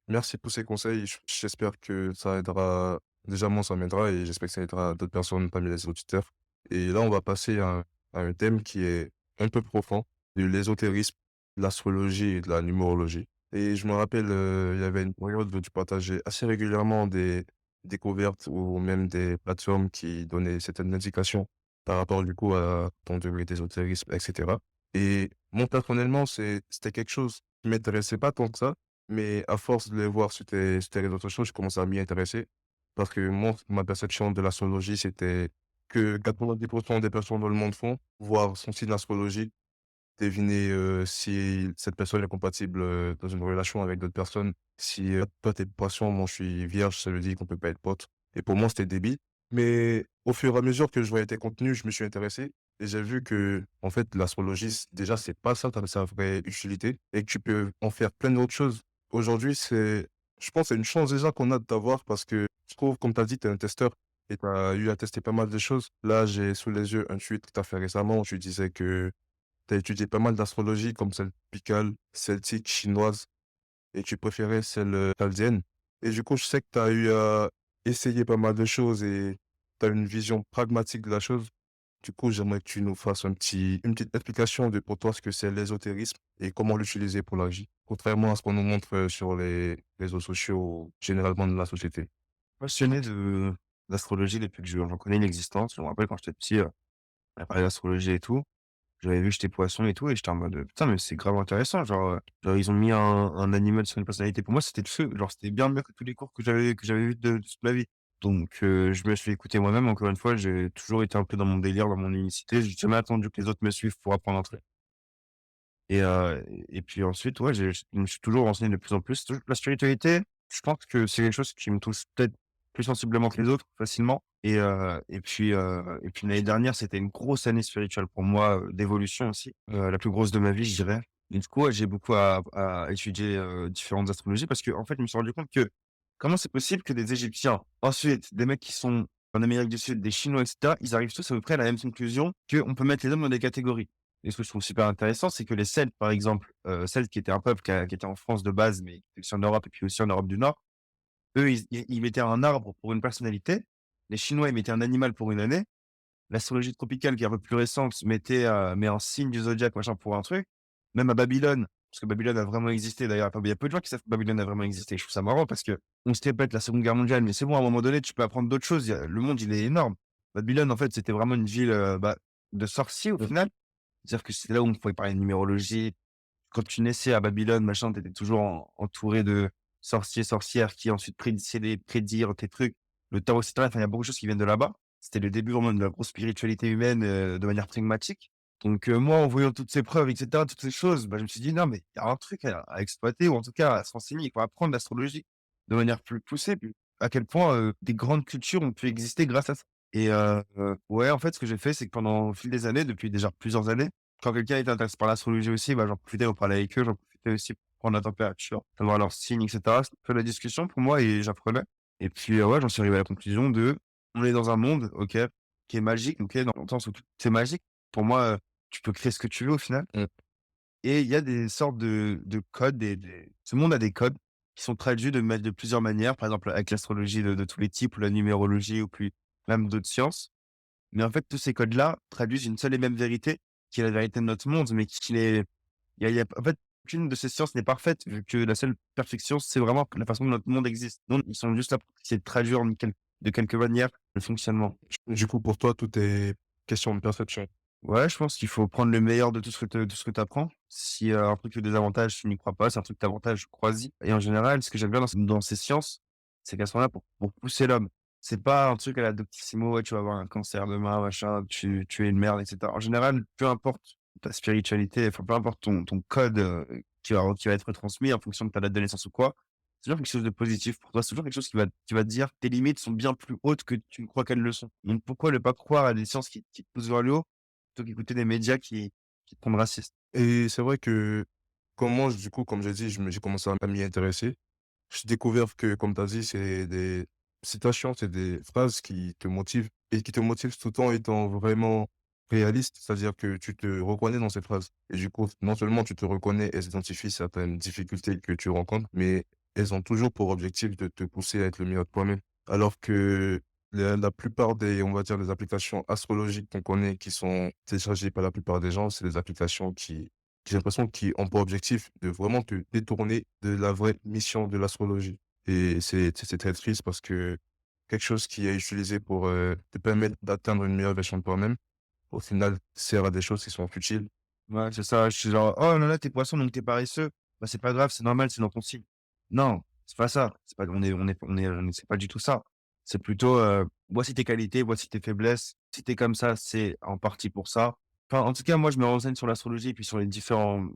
Merci pour ces conseils. J'espère que ça aidera. Déjà, moi, ça m'aidera et j'espère que ça aidera d'autres personnes parmi les auditeurs. Et là, on va passer à un thème qui est un peu profond, de l'ésotérisme, de l'astrologie et de la numérologie. Et je me rappelle, il y avait une période où tu partageais assez régulièrement des découvertes ou même des plateformes qui donnaient certaines indications par rapport du coup à ton degré d'ésotérisme, etc. Et moi, personnellement, c'était quelque chose qui m'intéressait pas tant que ça, mais à force de les voir sur tes réseaux sociaux, je commence à m'y intéresser. Parce que moi, ma perception de l'astrologie, c'était que 90% des personnes dans le monde font, voir son signe astrologique, deviner si cette personne est compatible dans une relation avec d'autres personnes. Si toi, t'es poisson, moi, je suis vierge, ça veut dire qu'on peut pas être potes. Et pour moi, c'était débile. Mais au fur et à mesure que je voyais tes contenus, je me suis intéressé et j'ai vu que, en fait, l'astrologie, déjà, c'est pas ça sa vraie utilité et que tu peux en faire plein d'autres choses. Aujourd'hui, je pense, que c'est une chance déjà qu'on a de t'avoir parce que je trouve, comme tu as dit, tu es un testeur et tu as eu à tester pas mal de choses. Là, j'ai sous les yeux un tweet que tu as fait récemment où tu disais que tu as étudié pas mal d'astrologie comme celle tropicale, celtique, chinoise et tu préférais celle chaldienne. Et du coup, je sais que tu as eu à essayer pas mal de choses et tu as une vision pragmatique de la chose. Du coup, j'aimerais que tu nous fasses une petite explication de pour toi ce que c'est l'ésotérisme et comment l'utiliser pour la vie, contrairement à ce qu'on nous montre sur les réseaux sociaux, généralement de la société. Passionné d'astrologie depuis que j'en connais une existence. Je me rappelle quand j'étais petit, on m'a parlé d'astrologie et tout. j'avais vu J'étais poisson et tout et j'étais en mode, «Putain, mais c'est grave intéressant». Genre ils ont mis un animal sur une personnalité. Pour moi, c'était le feu. Genre, c'était bien mieux que tous les cours que j'avais vus de toute ma vie. Donc je me suis écouté moi-même. Encore une fois, j'ai toujours été un peu dans mon délire, dans mon unicité. J'ai jamais attendu que les autres me suivent pour apprendre un truc. Et puis ensuite, ouais, je me suis toujours renseigné de plus en plus. Touj La spiritualité, je pense que c'est quelque chose qui me touche peut-être plus sensiblement que les autres, facilement. Et puis l'année dernière, c'était une grosse année spirituelle pour moi, d'évolution aussi, la plus grosse de ma vie, je dirais. Et du coup, ouais, j'ai beaucoup à étudier, différentes astrologies parce qu'en fait, je me suis rendu compte que comment c'est possible que des Égyptiens, ensuite des mecs qui sont en Amérique du Sud, des Chinois et cetera, ils arrivent tous à peu près à la même conclusion qu'on peut mettre les hommes dans des catégories. Et ce que je trouve super intéressant, c'est que les Celtes, par exemple, Celtes qui étaient un peuple qui était en France de base, mais qui est aussi en Europe et puis aussi en Europe du Nord, eux, ils mettaient un arbre pour une personnalité. Les Chinois, ils mettaient un animal pour une année. L'astrologie tropicale, qui est un peu plus récente, met un signe du zodiaque, machin, pour un truc. Même à Babylone, parce que Babylone a vraiment existé d'ailleurs. Enfin, il y a peu de gens qui savent que Babylone a vraiment existé. Je trouve ça marrant parce qu'on se répète la Seconde Guerre mondiale, mais c'est bon, à un moment donné, tu peux apprendre d'autres choses. Le monde, il est énorme. Babylone, en fait, c'était vraiment une ville, de sorciers au final. C'est-à-dire que c'était là où on pouvait parler de numérologie. Quand tu naissais à Babylone, machin, tu étais toujours entouré de sorciers, sorcières qui ensuite prédire tes trucs, le tarot, et cetera. Enfin, il y a beaucoup de choses qui viennent de là-bas. C'était le début vraiment de la grosse spiritualité humaine, de manière pragmatique. Donc, moi, en voyant toutes ces preuves, et cetera, toutes ces choses, bah, je me suis dit: «Non, mais il y a un truc à exploiter ou en tout cas à se renseigner, il faut apprendre l'astrologie de manière plus poussée». Puis à quel point, des grandes cultures ont pu exister grâce à ça. Ouais, en fait, ce que j'ai fait, c'est que pendant au fil des années, depuis déjà plusieurs années, quand quelqu'un était intéressé par l'astrologie aussi, bah, j'en profitais pour parler avec eux, j'en profitais aussi pour prendre la température, savoir leurs signes et cetera. C'était un peu la discussion pour moi et j'apprenais. Et puis, ouais, j'en suis arrivé à la conclusion de: on est dans un monde, OK, qui est magique, OK, dans le sens où tout c'est magique. Pour moi, tu peux créer ce que tu veux au final. Et il y a des sortes de codes, des ce monde a des codes qui sont traduits de plusieurs manières, par exemple avec l'astrologie de tous les types ou la numérologie ou puis même d'autres sciences. Mais en fait, tous ces codes-là traduisent une seule et même vérité, qui est la vérité de notre monde, mais qui n'est il y a en fait, aucune de ces sciences n'est parfaite, vu que la seule perfection, c'est vraiment la façon dont notre monde existe. Donc ils sont juste là pour essayer de traduire de quelque manière le fonctionnement. Du coup, pour toi, tout est question de perception. Ouais, je pense qu'il faut prendre le meilleur de tout ce que tu apprends. Si, un truc a des avantages, tu n'y crois pas, c'est un truc d'avantage, crois-y. Et en général, ce que j'aime bien dans ces sciences, c'est qu'elles sont là pour pousser l'homme. C'est pas un truc à la Doctissimo: «Ouais, tu vas avoir un cancer demain, machin, tu es une merde» et cetera. En général, peu importe ta spiritualité, enfin, peu importe ton code, qui va être transmis en fonction de ta date de naissance ou quoi, c'est toujours quelque chose de positif pour toi. C'est toujours quelque chose qui va te dire: «Tes limites sont bien plus hautes que tu ne crois qu'elles le sont». Donc pourquoi ne pas croire à des sciences qui te poussent vers le haut? Plutôt qu'écouter des médias qui te rendent raciste. Et c'est vrai que, comment, du coup, comme j'ai dit, j'ai commencé à m'y intéresser. J'ai découvert que, comme tu as dit, c'est des citations, c'est des phrases qui te motivent et qui te motivent tout en étant vraiment réaliste. C'est-à-dire que tu te reconnais dans ces phrases. Et du coup, non seulement tu te reconnais et identifies certaines difficultés que tu rencontres, mais elles ont toujours pour objectif de te pousser à être le meilleur de toi-même. Alors que la plupart des, on va dire, des applications astrologiques qu'on connaît, qui sont téléchargées par la plupart des gens, c'est des applications qui, j'ai l'impression, qui ont pour objectif de vraiment te détourner de la vraie mission de l'astrologie. Et c'est très triste parce que quelque chose qui est utilisé pour te permettre d'atteindre une meilleure version de toi-même, au final, sert à des choses qui sont futiles. Ouais, c'est ça, je suis genre: «Oh là là, tu poisson donc t'es paresseux». Bah, c'est pas grave, c'est normal, c'est dans ton signe. Non, c'est pas ça. C'est pas c'est pas du tout ça. C'est plutôt, voici tes qualités, voici tes faiblesses. Si tu comme ça, c'est en partie pour ça. Enfin, en tout cas, moi, je me renseigne sur l'astrologie et puis sur les différents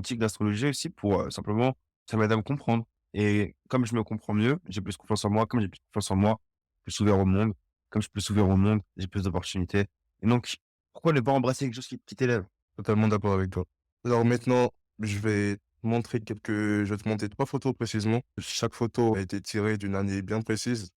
types d'astrologie aussi pour, simplement ça m'aide à me comprendre et comme je me comprends mieux, j'ai plus confiance en moi. Comme j'ai plus confiance en moi, plus ouvert au monde. Comme je suis plus ouvert au monde, j'ai plus d'opportunités et donc pourquoi ne pas embrasser quelque chose qui t'élève? Totalement d'accord avec toi. Alors maintenant, je vais te montrer 3 photos précisément. Chaque photo a été tirée d'une année bien précise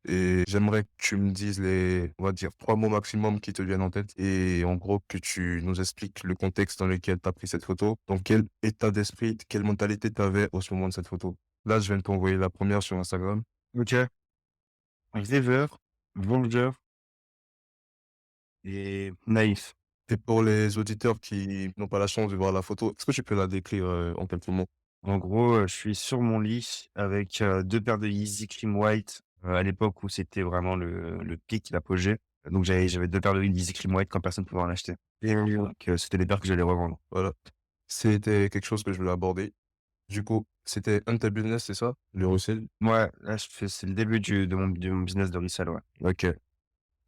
et j'aimerais que tu me dises les, on va dire, 3 mots maximum qui te viennent en tête et en gros que tu nous expliques le contexte dans lequel tu as pris cette photo. Dans quel état d'esprit, quelle mentalité tu avais au ce moment de cette photo. Là, je viens de t'envoyer la première sur Instagram. OK. Rêveur, vengeur et naïf. Et pour les auditeurs qui n'ont pas la chance de voir la photo, est-ce que tu peux la décrire, en quelques mots? En gros, je suis sur mon lit avec, 2 paires de Yeezy Cream White, à l'époque où c'était vraiment le pic, l'apogée. Donc j'avais 2 paires de Yeezy Cream White quand personne pouvait en acheter. Et donc c'était des paires que j'allais revendre. Voilà. C'était quelque chose que je voulais aborder. Du coup, c'était un de tes business, c'est ça? Le resell? Moi, là, c'est le début de mon business de resell, ouais. OK.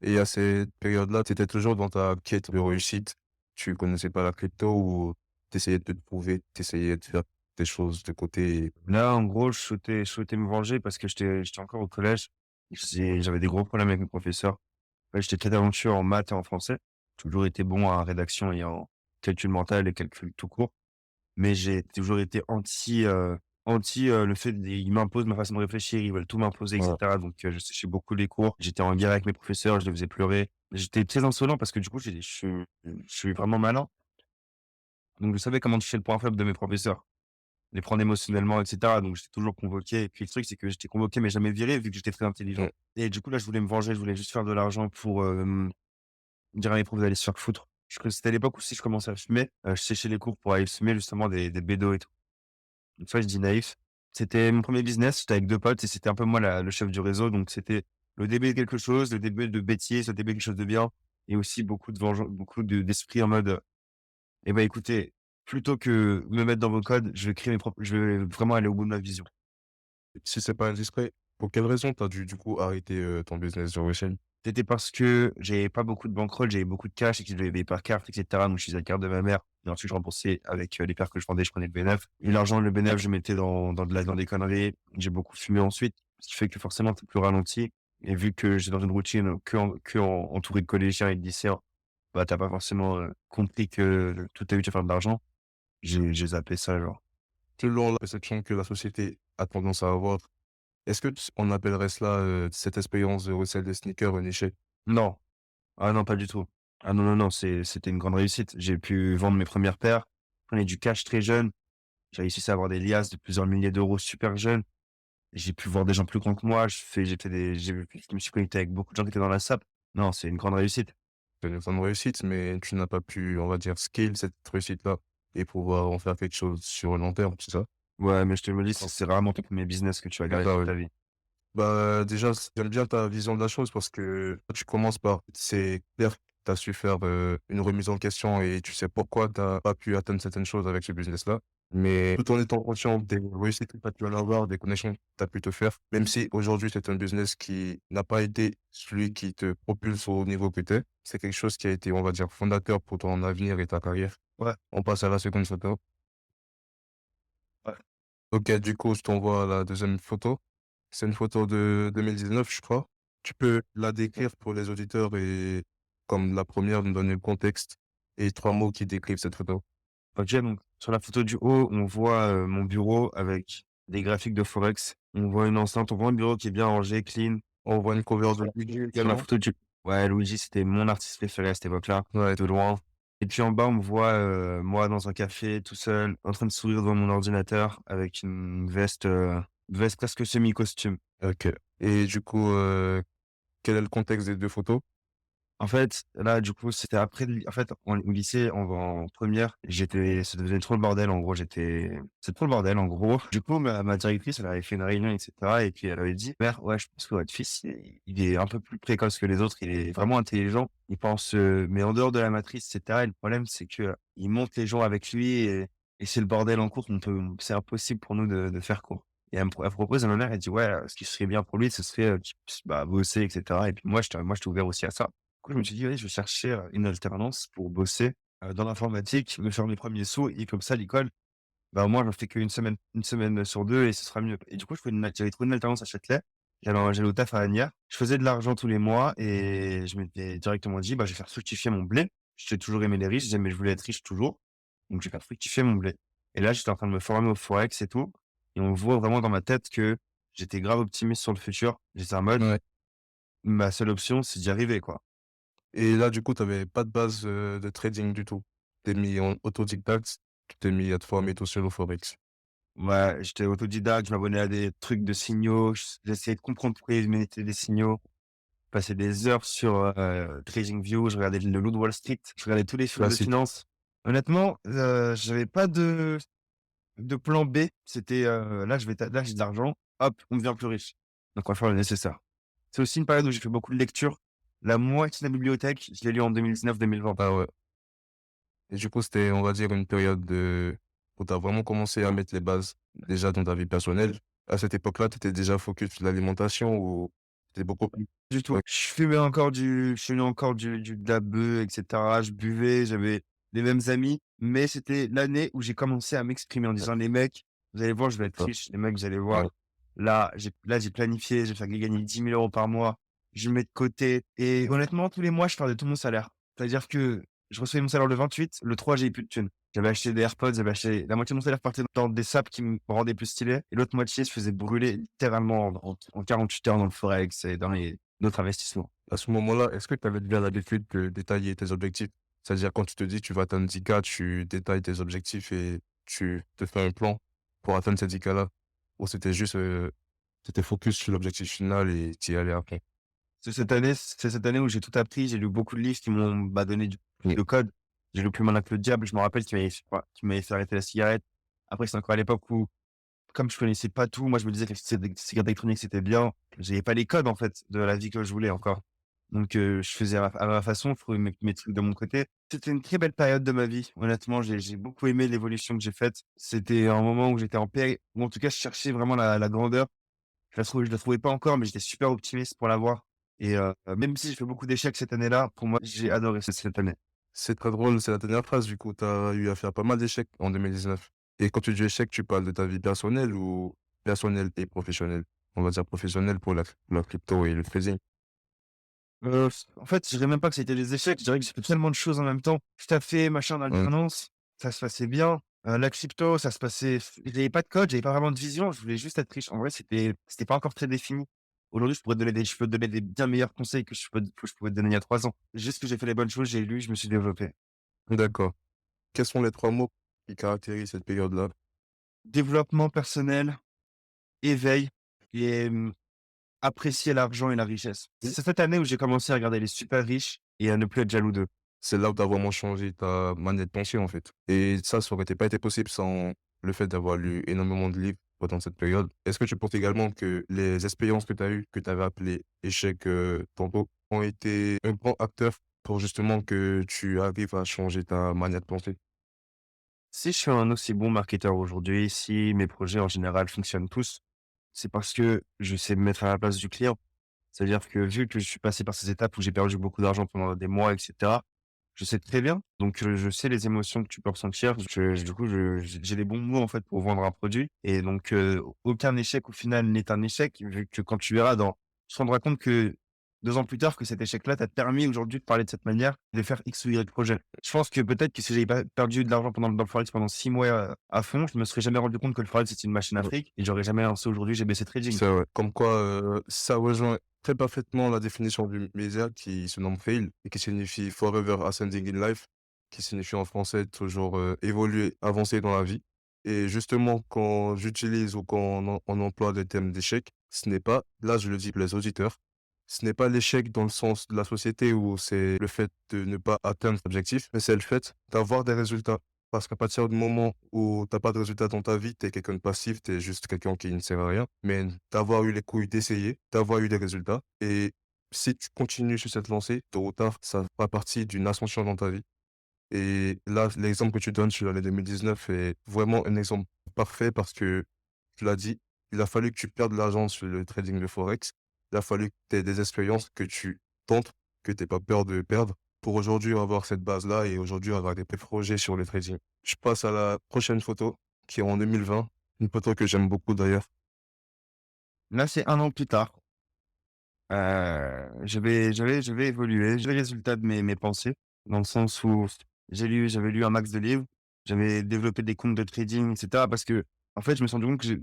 Et à cette période-là, tu étais toujours dans ta quête de réussite. Tu connaissais pas la crypto ou tu essayais de te prouver, tu essayais de faire des choses de côté? Là, en gros, je souhaitais me venger parce que j'étais encore au collège. J'avais des gros problèmes avec mes professeurs. Ouais, j'étais très talentueux en maths et en français. Toujours été bon en rédaction et en calcul mental et calcul tout court. Mais j'ai toujours été le fait ils m'imposent ma façon de réfléchir, ils veulent tout m'imposer et Ouais. cetera. Donc je séchais beaucoup les cours. J'étais en guerre avec mes professeurs, je les faisais pleurer. J'étais très insolent parce que du coup, je suis vraiment malin. Donc je savais comment toucher le point faible de mes professeurs, les prendre émotionnellement et cetera. Donc j'étais toujours convoqué et puis le truc, c'est que j'étais convoqué mais jamais viré vu que j'étais très intelligent. Mmh. Et du coup, là, je voulais me venger, je voulais juste faire de l'argent pour, dire à mes profs d'aller se faire foutre. C'était à l'époque où si je commençais à fumer, je séchais les cours pour aller fumer justement des bédos et tout. Une fois, je dis naïf. C'était mon premier business, j'étais avec 2 potes et c'était un peu moi le chef du réseau, donc c'était le début de quelque chose, le début de bêtise, le début de quelque chose de bien et aussi d'esprit en mode, «Eh ben, écoutez, plutôt que me mettre dans vos codes, je vais vraiment aller au bout de ma vision». Si c'est pas indiscret, pour quelle raison tu as dû, du coup, arrêter, ton business de resell? C'était parce que j'avais pas beaucoup de bankroll, j'avais beaucoup de cash et que je devais payer par carte et cetera. Donc je faisais la carte de ma mère et ensuite je remboursais avec, les paires que je vendais, je prenais le bénéf et l'argent, le bénéf, je mettais dans des conneries. J'ai beaucoup fumé ensuite, ce qui fait que forcément tu es plus ralenti et vu que j'étais dans une routine entouré de collégiens et de lycéens, bah, tu as pas forcément, compris que tout à tu à faire de l'argent. J'ai zappé ça, genre. Selon la perception que la société a tendance à avoir, est-ce que on appellerait cela, cette expérience de resell des sneakers un échec? Non, ah non, pas du tout. Ah non, non, non, c'était une grande réussite. J'ai pu vendre mes premières paires, je prenais du cash très jeune. J'ai réussi à avoir des liasses de plusieurs milliers d'euros super jeunes. J'ai pu voir des gens plus grands que moi. Je me suis connecté avec beaucoup de gens qui étaient dans la SAP. Non, c'est une grande réussite. C'est une grande réussite, mais tu n'as pas pu, on va dire, scale cette réussite-là et pouvoir en faire quelque chose sur le long terme, c'est ça? Ouais, mais je te le dis, Oh. c'est rarement ton premier business que tu vas garder Bah, toute oui. ta vie. Bah, déjà, j'aime bien ta vision de la chose parce que tu commences par c'est clair que tu as su faire, une remise en question et tu sais pourquoi tu as pas pu atteindre certaines choses avec ce business-là. Mais tout en étant conscient des réussites que tu as pu en avoir, des connexions que tu as pu te faire, même si aujourd'hui c'est un business qui n'a pas été celui qui te propulse au niveau que tu es, c'est quelque chose qui a été, on va dire, fondateur pour ton avenir et ta carrière. Ouais, On passe à la seconde photo. ouais. OK, du coup, je t'envoie la deuxième photo. C'est une photo de 2019, je crois. Tu peux la décrire pour les auditeurs et comme la première, nous donner le contexte et 3 mots qui décrivent cette photo. OK, donc sur la photo du haut, on voit, mon bureau avec des graphiques de forex. On voit une enceinte, on voit un bureau qui est bien rangé, clean. On voit une cover de Luigi Sur la également. photo du Ouais, Luigi, c'était mon artiste préféré à cette époque-là, Ouais, de loin. Et puis en bas, on me voit, moi dans un café tout seul, en train de sourire devant mon ordinateur avec une veste presque semi-costume. OK. Et du coup, quel est le contexte des 2 photos? En fait, là, du coup, c'était après en fait, au lycée, en première, ça devenait trop le bordel, en gros, c'est trop le bordel, en gros. Du coup, ma directrice, elle avait fait une réunion et cetera et puis elle avait dit: «Mère, ouais, je pense que votre fils, il est un peu plus précoce que les autres, il est vraiment intelligent, il pense, mais en dehors de la matrice et cetera et le problème, c'est que il monte les gens avec lui et c'est le bordel en cours, c'est impossible pour nous de faire cours». Et elle propose à ma mère, elle dit: «Ouais, ce qui serait bien pour lui, ce serait, qu'il puisse, bah, bosser et cetera» et puis moi, j'étais ouvert aussi à ça. Du coup, je me suis dit: «Ouais, je vais chercher, une alternance pour bosser, dans l'informatique, me faire mes premiers sous et comme ça l'école, bah, au moins j'en fais qu'1 semaine sur 2 et ce sera mieux». Et du coup, j'avais trouvé une alternance à Châtelet. J'allais au taf à Agnières. Je faisais de l'argent tous les mois et je m'étais directement dit: «Bah, je vais faire fructifier mon blé». J'ai toujours aimé les riches, je voulais être riche toujours, donc je vais faire fructifier mon blé. Et là, j'étais en train de me former au forex et tout et on voit vraiment dans ma tête que j'étais grave optimiste sur le futur. J'étais en mode: Ouais. «Ma seule option, c'est d'y arriver, quoi». Et là, du coup, tu avais pas de base, de trading du tout? Tu t'es mis en autodidacte, tu t'es mis à te former tout seul au forex? Ouais, j'étais autodidacte, je m'abonnais à des trucs de signaux, j'essayais de comprendre pourquoi ils mettaient des signaux. Je passais des heures sur, TradingView, je regardais le Loup de Wall Street, je regardais tous les films de Classique. finance. Honnêtement, j'avais pas de plan B. C'était, là j'ai de l'argent, hop, on devient plus riche. Donc on va faire le nécessaire. C'est aussi une période où j'ai fait beaucoup de lectures. La moitié de la bibliothèque, je l'ai lu en 2019-2020. Ah ouais. Et du coup, c'était, on va dire, une période où tu as vraiment commencé à mettre les bases déjà dans ta vie personnelle. À cette époque-là, tu étais déjà focus sur l'alimentation ou c'était beaucoup plus. Du tout. Ouais, Je fumais encore de la beuh et cetera. Je buvais, j'avais les mêmes amis, mais c'était l'année où j'ai commencé à m'exprimer en disant: «Les mecs, vous allez voir, je vais être d'accord. riche. Les mecs, vous allez voir, Ouais, j'ai planifié, je vais faire gagner 10 000 € par mois. Je mets de côté» et honnêtement, tous les mois, je perdais tout mon salaire. C'est-à-dire que je recevais mon salaire le 28, le 3, j'avais plus de thunes. J'avais acheté des AirPods, j'avais acheté la moitié de mon salaire partait dans des sapes qui me rendaient plus stylé et l'autre moitié se faisait brûler littéralement en 48 heures dans le forex et dans les d'autres investissements. à ce moment-là, est-ce que tu avais bien l'habitude de détailler tes objectifs? C'est-à-dire quand tu te dis tu vas atteindre 10K, tu détailles tes objectifs et tu te fais un plan pour atteindre ces 10K-là? Ou c'était juste, tu focus sur l'objectif final et tu y allais après? C'est cette année où j'ai tout appris. J'ai lu beaucoup de livres qui m'ont, donné du Oui, le code. J'ai lu Plus malin que le diable. Je me rappelle qu'il m'avait fait arrêter la cigarette. Après, c'est encore à l'époque où, comme je connaissais pas tout, moi, je me disais que les cigarettes électroniques, c'était bien. J'avais pas les codes, en fait, de la vie que je voulais encore. Donc, je faisais à ma façon, je trouvais mes trucs de mon côté. C'était une très belle période de ma vie. Honnêtement, j'ai beaucoup aimé l'évolution que j'ai faite. C'était un moment où j'étais en paix, ou en tout cas, je cherchais vraiment la grandeur. Je la trouvais pas encore, mais j'étais super optimiste pour l'avoir et même si j'ai fait beaucoup d'échecs cette année-là, pour moi, j'ai adoré cette année. c'est très drôle, c'est la dernière phrase du coup, tu as eu à faire pas mal d'échecs en 2019. Et quand tu dis échec, tu parles de ta vie personnelle ou personnelle et professionnelle? On va dire professionnelle pour la crypto et le trading. En fait, je dirais même pas que c'était des échecs, je dirais que j'ai fait tellement de choses en même temps. Je taffais, machin, en Mmh, alternance, ça se passait bien. La crypto, ça se passait j'avais pas de code, j'avais pas vraiment de vision, je voulais juste être riche. En vrai, c'était pas encore très défini. Aujourd'hui, je peux te donner des bien meilleurs conseils que je pouvais te donner il y a 3 ans. Juste que j'ai fait les bonnes choses, j'ai lu, je me suis développé. d'accord. Quels sont les 3 mots qui caractérisent cette période-là? Développement personnel, éveil et apprécier l'argent et la richesse. Mmh. C'est cette année où j'ai commencé à regarder les super riches et à ne plus être jaloux d'eux. C'est là où tu as vraiment changé ta manière de penser, en fait. Et ça aurait pas été possible sans le fait d'avoir lu énormément de livres pendant cette période. Est-ce que tu penses également que les expériences que tu as eues, que tu avais appelées échecs, tantôt, ont été un grand acteur pour justement que tu arrives à changer ta manière de penser? Si je suis un aussi bon marketeur aujourd'hui, si mes projets en général fonctionnent tous, c'est parce que je sais me mettre à la place du client. C'est-à-dire que vu que je suis passé par ces étapes où j'ai perdu beaucoup d'argent pendant des mois, et cetera, je sais très bien. Donc, je sais les émotions que tu peux ressentir. Du coup, j'ai les bons mots, en fait, pour vendre un produit. Et donc, aucun échec, au final, n'est un échec, vu que quand tu verras tu te rendras compte que 2 ans plus tard, que cet échec-là t'a permis aujourd'hui de parler de cette manière, de faire X ou Y projet. Je pense que peut-être que si j'avais pas perdu de l'argent dans le forex pendant 6 mois à fond, je me serais jamais rendu compte que le forex, c'était une machine à Ouais, fric et j'aurais jamais lancé aujourd'hui GBC Trading. c'est vrai. Comme quoi, ça rejoint très parfaitement la définition du média qui se nomme fail et qui signifie forever ascending in life, qui signifie en français toujours, évoluer, avancer dans la vie. Et justement, quand j'utilise ou quand on emploie des termes d'échec, ce n'est pas, là je le dis pour les auditeurs, ce n'est pas l'échec dans le sens de la société où c'est le fait de ne pas atteindre l'objectif, mais c'est le fait d'avoir des résultats. Parce qu'à partir du moment où tu as pas de résultats dans ta vie, tu es quelqu'un de passif, tu es juste quelqu'un qui ne sert à rien. Mais d'avoir eu les couilles d'essayer, d'avoir eu des résultats et si tu continues sur cette lancée, tôt ou tard, ça fera partie d'une ascension dans ta vie. Et là, l'exemple que tu donnes sur l'année 2019 est vraiment un exemple parfait parce que, tu l'as dit, il a fallu que tu perdes de l'argent sur le trading de Forex. Il a fallu que tu aies des expériences, que tu tentes, que tu pas peur de perdre pour aujourd'hui avoir cette base-là et aujourd'hui avoir des projets sur le trading. Je passe à la prochaine photo qui est en 2020. Une photo que j'aime beaucoup d'ailleurs. Là, c'est 1 an plus tard. Je vais évoluer. J'ai le résultat de mes pensées, dans le sens où j'avais lu un max de livres, j'avais développé des comptes de trading, et cetera, parce que en fait, je me suis rendu compte que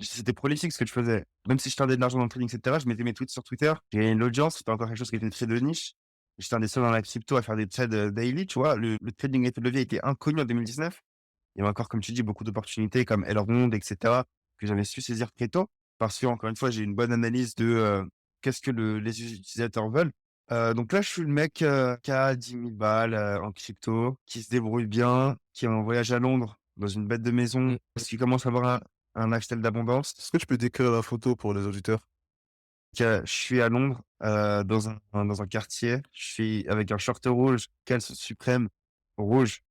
c'était prolifique ce que je faisais. Même si je perdais de l'argent dans le trading, et cetera, je mettais mes tweets sur Twitter, j'ai gagné de l'audience, c'était encore quelque chose qui était très de niche. J'étais un des seuls dans la crypto à faire des trades, daily, tu vois? Le trading effet de levier était inconnu en 2019. Il y avait encore, comme tu dis, beaucoup d'opportunités comme Elrond, et cetera, que j'avais su saisir très tôt parce qu'encore une fois, j'ai une bonne analyse de, qu'est-ce que les utilisateurs veulent. Donc là, je suis le mec, qui a 10 000 balles, en crypto, qui se débrouille bien, qui est en voyage à Londres dans une bête de maison, Mmh. parce qu'il commence à avoir un lifestyle d'abondance. Est-ce que tu peux décrire la photo pour les auditeurs? Je suis à Londres, dans un quartier. Je suis avec un short rouge, caleçon suprême rouge,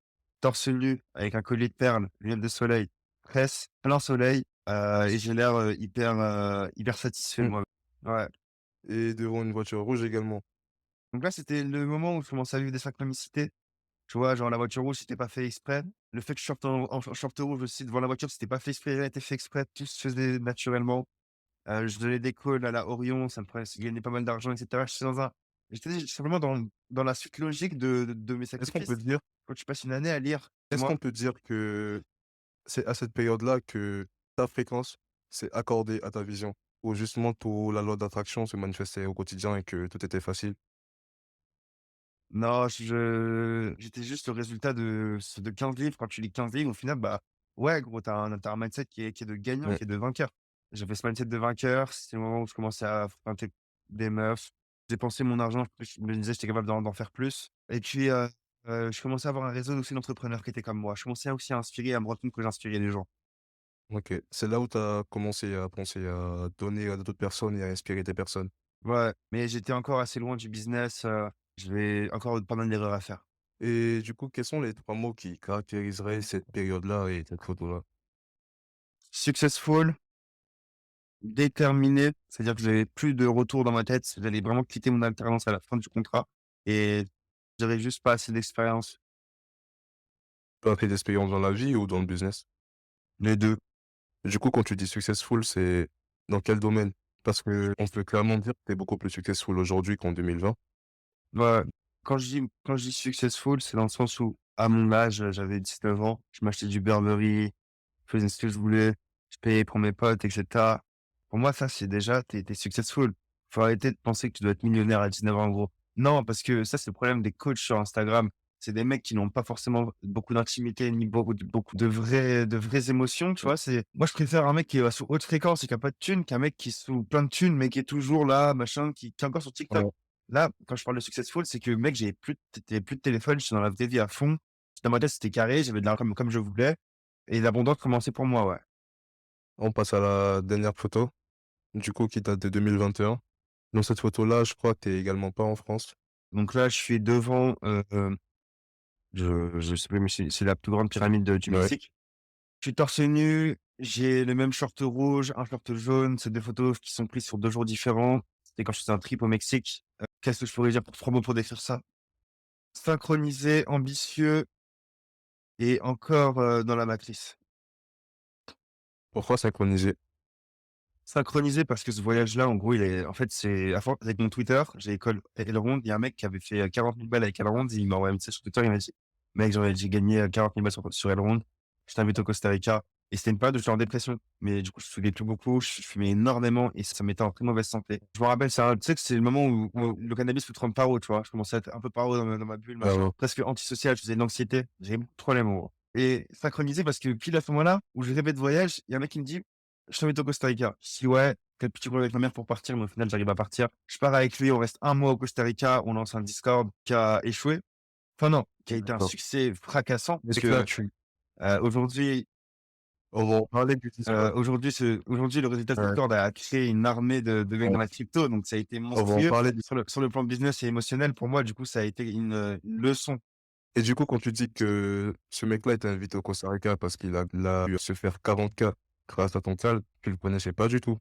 torse nu avec un collier de perles, lunettes de soleil, tresse, plein soleil, et j'ai l'air, hyper satisfait de Mmh. moi. Ouais. Et devant une voiture rouge également. Donc là, c'était le moment où je commençais à vivre des synchronicités. Tu vois? Genre la voiture rouge, c'était pas fait exprès. Le fait que je sorte en short rouge aussi devant la voiture, c'était pas fait exprès, rien été fait exprès. Tout se faisait naturellement. Je donnais des calls à la Orion, ça me faisait gagner pas mal d'argent et cetera. J'étais simplement dans la suite logique de mes Est-ce qu'on peut sacrifices. dire Quand tu passes une année à lire, est-ce moi qu'on peut dire que c'est à cette période-là que ta fréquence s'est accordée à ta vision? Où justement tout la loi d'attraction se manifestait au quotidien et que tout était facile? non, j'étais juste le résultat de 15 livres. Quand tu lis 15 livres, au final, bah, ouais, gros, t'as un mindset qui est de gagnant, Ouais. qui est de vainqueur. J'avais ce mindset de vainqueur, c'était le moment où je commençais à fréquenter des meufs, dépenser mon argent, je me disais: «J'étais capable d'en faire plus» et puis, je commençais à avoir un réseau aussi d'entrepreneurs qui étaient comme moi. Je commençais aussi à inspirer, à me rendre compte que j'inspirais les gens. OK. C'est là où tu as commencé à penser à donner à d'autres personnes et à inspirer des personnes. Ouais, mais j'étais encore assez loin du business, j'avais encore pas mal d'erreurs à faire. Et du coup, quels sont les 3 mots qui caractériseraient cette période-là et cette photo-là? Successful, déterminé, c'est-à-dire que j'avais plus de retour dans ma tête. J'allais vraiment quitter mon alternance à la fin du contrat et j'avais juste pas assez d'expérience. Pas pris d'expérience dans la vie ou dans le business? Les 2. Du coup, quand tu dis successful, c'est dans quel domaine? Parce qu'on peut clairement dire que tu es beaucoup plus successful aujourd'hui qu'en 2020. Ouais, quand je dis successful, c'est dans le sens où, à mon âge, j'avais 19 ans, je m'achetais du Burberry, je faisais ce que je voulais, je payais pour mes potes et cetera. Pour moi, ça, c'est déjà tu es successful. Faut arrêter de penser que tu dois être millionnaire à 19 ans, en gros. Non, parce que ça, c'est le problème des coachs sur Instagram. C'est des mecs qui n'ont pas forcément beaucoup d'intimité, ni beaucoup de vraies émotions, tu Mmh. vois? Moi, je préfère un mec qui est sous haute fréquence et qui a pas de thunes, qu'un mec qui est sous plein de thunes, mais qui est toujours là, machin, qui est encore sur TikTok. Ouais. Là, quand je parle de successful, c'est que mec, j'avais plus de téléphone, j'étais dans la vraie vie à fond. Dans ma tête, c'était carré, j'avais de l'argent comme je voulais et l'abondance commençait pour moi, ouais. On passe à la dernière photo, du coup, qui date de 2021. Dans cette photo-là, je crois que tu es également pas en France. Donc là, je suis devant, je sais plus, mais c'est la plus grande pyramide du Ouais. Mexique. Je suis torse nu, j'ai le même short rouge, un short jaune. C'est 2 photos qui sont prises sur 2 jours différents. C'était quand je faisais un trip au Mexique. Qu'est-ce que je pourrais dire pour 3 mots pour décrire ça? Synchronisé, ambitieux et encore, dans la matrice. Pourquoi synchroniser? Synchronisé parce que ce voyage-là, en gros, il est en fait, c'est à force avec mon Twitter, j'ai École Elrond, il y a un mec qui avait fait, 40 000 balles avec Elrond, il m'a envoyé un message sur Twitter, il m'a dit: «Mec, j'ai gagné, 40 000 balles sur Elrond, je t'invite au Costa Rica» et c'était une période où j'étais en dépression, mais du coup, je fumais plus beaucoup, je fumais énormément et ça me mettait en très mauvaise santé. Je me rappelle, tu sais que c'est le moment où le cannabis peut te rendre paro, tu vois? Je commençais à être un peu paro dans ma bulle, Ah machin, ouais. presque antisocial, je faisais de l'anxiété, j'avais beaucoup de problèmes, en gros et synchronisé parce que pile à ce moment-là où je rêvais de voyage, il y a un mec qui me dit: «Je t'invite au Costa Rica». Je dis: «Ouais». Quel petit problème avec ma mère pour partir, mais au final, j'arrive à partir. Je pars avec lui, on reste un mois au Costa Rica, on lance un Discord qui a échoué. Enfin non, qui a été un D'accord. succès fracassant parce C'est que que, tu aujourd'hui, on va en parler du Discord. aujourd'hui, le résultat de Ouais. Discord a créé une armée de mecs Ouais. dans la crypto, donc ça a été On va en monstrueux. parler du Sur le plan business et émotionnel, pour moi, du coup, ça a été une leçon. et du coup, quand tu dis que ce mec-là, il t'a invité au Costa Rica parce qu'il a pu se faire 40K grâce à ton cal, tu le connaissais pas du tout?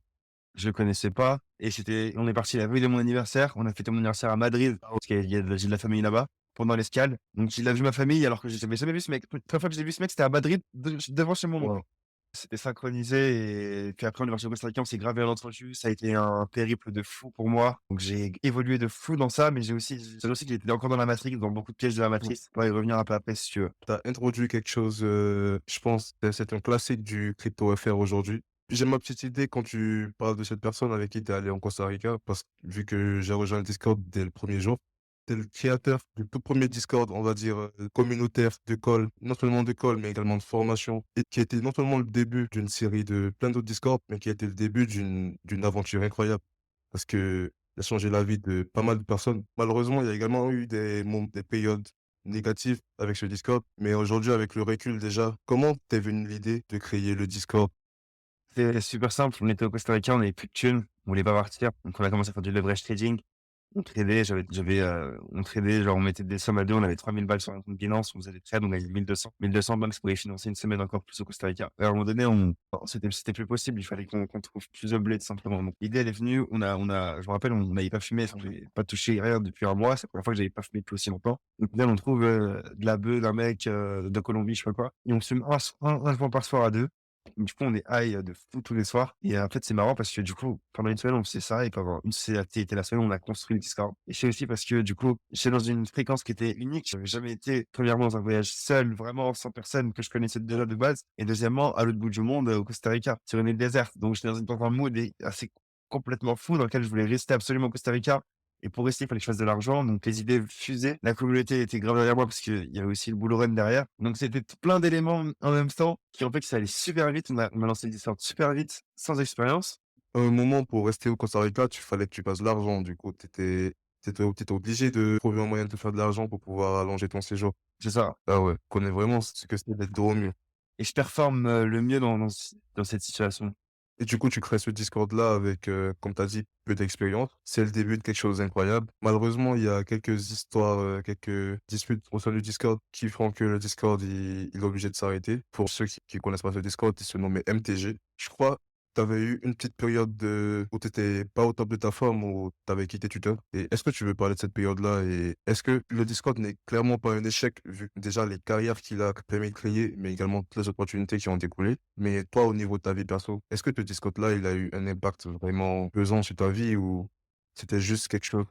Je le connaissais pas et on est parti la veille de mon anniversaire. On a fêté mon anniversaire à Madrid parce j'ai de la famille là-bas pendant l'escale. Donc il a vu ma famille alors que j'avais jamais vu ce mec. La première fois que j'ai vu ce mec, c'était à Madrid devant chez mon oncle. Wow. C'était synchronisé et puis après on est parti au Costa Rica, on s'est gravé à l'entrevue. Ça a été un périple de fou pour moi. Donc j'ai évolué de fou dans ça, mais j'ai aussi que j'étais encore dans la Matrix, dans beaucoup de pièges de la matrice. On va y revenir un peu après si tu veux. Tu as introduit quelque chose, je pense, c'est un classique du crypto FR aujourd'hui. J'ai ma petite idée quand tu parles de cette personne avec qui tu es allé en Costa Rica, parce que vu que j'ai rejoint le Discord dès le premier jour, tu es le créateur du tout premier Discord, on va dire, communautaire de call, non seulement de call, mais également de formation, et qui était non seulement le début d'une série de plein d'autres Discord, mais qui a été le début d'une aventure incroyable. Parce qu'il a changé la vie de pas mal de personnes. Malheureusement, il y a également eu des périodes négatives avec ce Discord, mais aujourd'hui, avec le recul déjà, comment t'es venue l'idée de créer le Discord? C'est super simple, on était au Costa Rica, on avait plus de thunes. on voulait pas partir. Donc on a commencé à faire du leverage trading. On tradait, on tradait, genre on mettait des sommes à 2, on avait 3 000 balles sur un compte Binance, on faisait des trades, on gagnait 1 200 bucks pour y financer une semaine encore plus au Costa Rica. Et à un moment donné, c'était plus possible, il fallait qu'on trouve plus de blé, tout simplement. Donc l'idée, elle est venue, je me rappelle, on n'avait pas fumé, enfin, j'avais pas touché rien depuis un mois, c'est la première fois que j'avais pas fumé depuis aussi longtemps. Donc là, on trouve de la bœuf d'un mec de Colombie, je sais pas quoi, et on se fume un joint par soir à deux. Du coup, on est high de fou tous les soirs. Et en fait, c'est marrant parce que du coup, pendant une semaine, on faisait ça. Et pendant cette activité la semaine, on a construit le Discord. Et c'est aussi parce que du coup, j'étais dans une fréquence qui était unique. J'avais jamais été, premièrement, dans un voyage seul, vraiment sans personne que je connaissais déjà de base. Et deuxièmement, à l'autre bout du monde, au Costa Rica, sur une île déserte. Donc, j'étais dans un mood assez complètement fou dans lequel je voulais rester absolument au Costa Rica. Et pour rester, il fallait que je fasse de l'argent. Donc, les idées fusaient. La communauté était grave derrière moi parce qu'il y avait aussi le boulot run derrière. Donc, c'était plein d'éléments en même temps qui ont fait que ça allait super vite. On a lancé le Discord super vite, sans expérience. À un moment, pour rester au Costa Rica, tu fallait que tu passes de l'argent. Du coup, t'étais obligé de trouver un moyen de te faire de l'argent pour pouvoir allonger ton séjour. C'est ça. Ah ouais, connais vraiment ce que c'est d'être dos au mur. Et je performe le mieux dans cette situation. Et du coup, tu crées ce Discord-là avec, comme tu as dit, peu d'expérience. C'est le début de quelque chose d'incroyable. Malheureusement, il y a quelques histoires, quelques disputes au sein du Discord qui font que le Discord, il est obligé de s'arrêter. Pour ceux qui connaissent pas ce Discord, il se nommait MTG. Je crois tu avais eu une petite période où tu étais pas au top de ta forme, où tu avais quitté Twitter. Et est-ce que tu veux parler de cette période-là? Et est-ce que le Discord n'est clairement pas un échec, vu que déjà les carrières qu'il a permis de créer, mais également toutes les opportunités qui ont découlé? Mais toi, au niveau de ta vie perso, est-ce que ce Discord-là, il a eu un impact vraiment pesant sur ta vie ou c'était juste quelque chose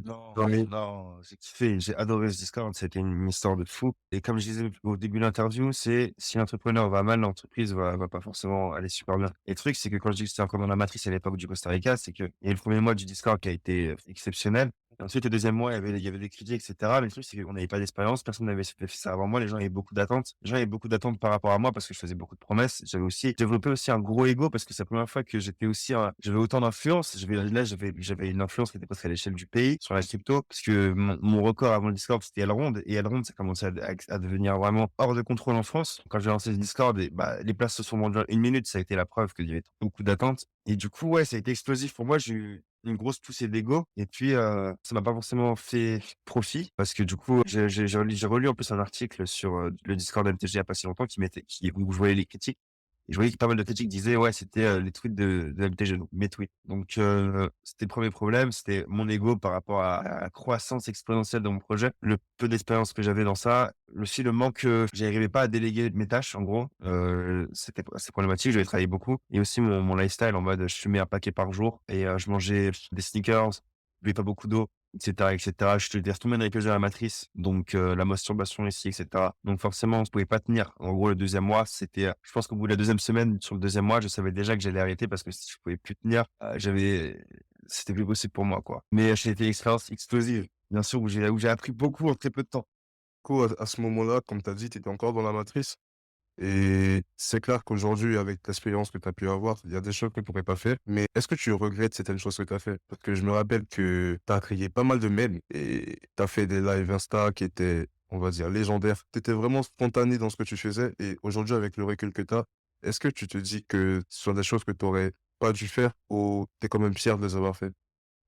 Non, parmi non, j'ai kiffé, j'ai adoré ce Discord, c'était une histoire de fou. Et comme je disais au début de l'interview, c'est si l'entrepreneur va mal, l'entreprise va pas forcément aller super bien. Et le truc, c'est que quand je dis que c'était encore dans la matrice à l'époque du Costa Rica, c'est qu'il y a eu le premier mois du Discord qui a été exceptionnel. Et ensuite, le deuxième mois, il y avait des critiques, etc. Mais le truc, c'est qu'on n'avait pas d'expérience, personne n'avait fait ça avant moi, les gens avaient beaucoup d'attentes. Les gens avaient beaucoup d'attentes par rapport à moi parce que je faisais beaucoup de promesses. J'avais aussi développé aussi un gros ego parce que c'est la première fois que j'avais autant d'influence. J'avais une influence qui était presque à l'échelle du pays sur la crypto parce que mon record avant le Discord, c'était Elrond. Et Elrond, ça commençait à devenir vraiment hors de contrôle en France. Quand j'ai lancé le Discord, les places se sont vendues en 1 minute. Ça a été la preuve qu'il y avait beaucoup d'attentes. Et du coup, ouais, ça a été explosif pour moi. J'ai eu une grosse poussée d'ego et puis, ça m'a pas forcément fait profit parce que du coup, j'ai relu en plus un article sur, le Discord MTG il y a pas si longtemps où je voyais les critiques et je voyais que pas mal de critiques disaient: «Ouais, c'était, les tweets de MTG, donc mes tweets». Donc, c'était le 1er problème, c'était mon ego par rapport à la croissance exponentielle de mon projet, le peu d'expérience que j'avais dans ça, aussi le manque, j'arrivais pas à déléguer mes tâches en gros, c'était assez problématique, je devais travailler beaucoup et aussi mon lifestyle en mode je fumais un paquet par jour et je mangeais des sneakers, je buvais pas beaucoup d'eau et cetera et cetera. Je te retomber dans les pièges de la matrice, donc la masturbation ici et cetera. Donc forcément, je pouvais pas tenir. En gros, le deuxième mois, c'était, je pense qu'au bout de la deuxième semaine, sur le deuxième mois, je savais déjà que j'allais arrêter parce que si je pouvais plus tenir, c'était plus possible pour moi, quoi. Mais c'était une expérience explosive, bien sûr, où j'ai appris beaucoup en très peu de temps. Du coup, à ce moment-là, comme tu as dit, tu étais encore dans la matrice? Et c'est clair qu'aujourd'hui, avec l'expérience que tu as pu avoir, il y a des choses que tu pourrais pas faire. Mais est-ce que tu regrettes certaines choses que tu as fait? Parce que je me rappelle que tu as créé pas mal de mèmes et tu as fait des lives Insta qui étaient, on va dire, légendaires. Tu étais vraiment spontané dans ce que tu faisais. Et aujourd'hui, avec le recul que tu as, est-ce que tu te dis que ce sont des choses que tu aurais pas dû faire ou tu es quand même fier de les avoir fait?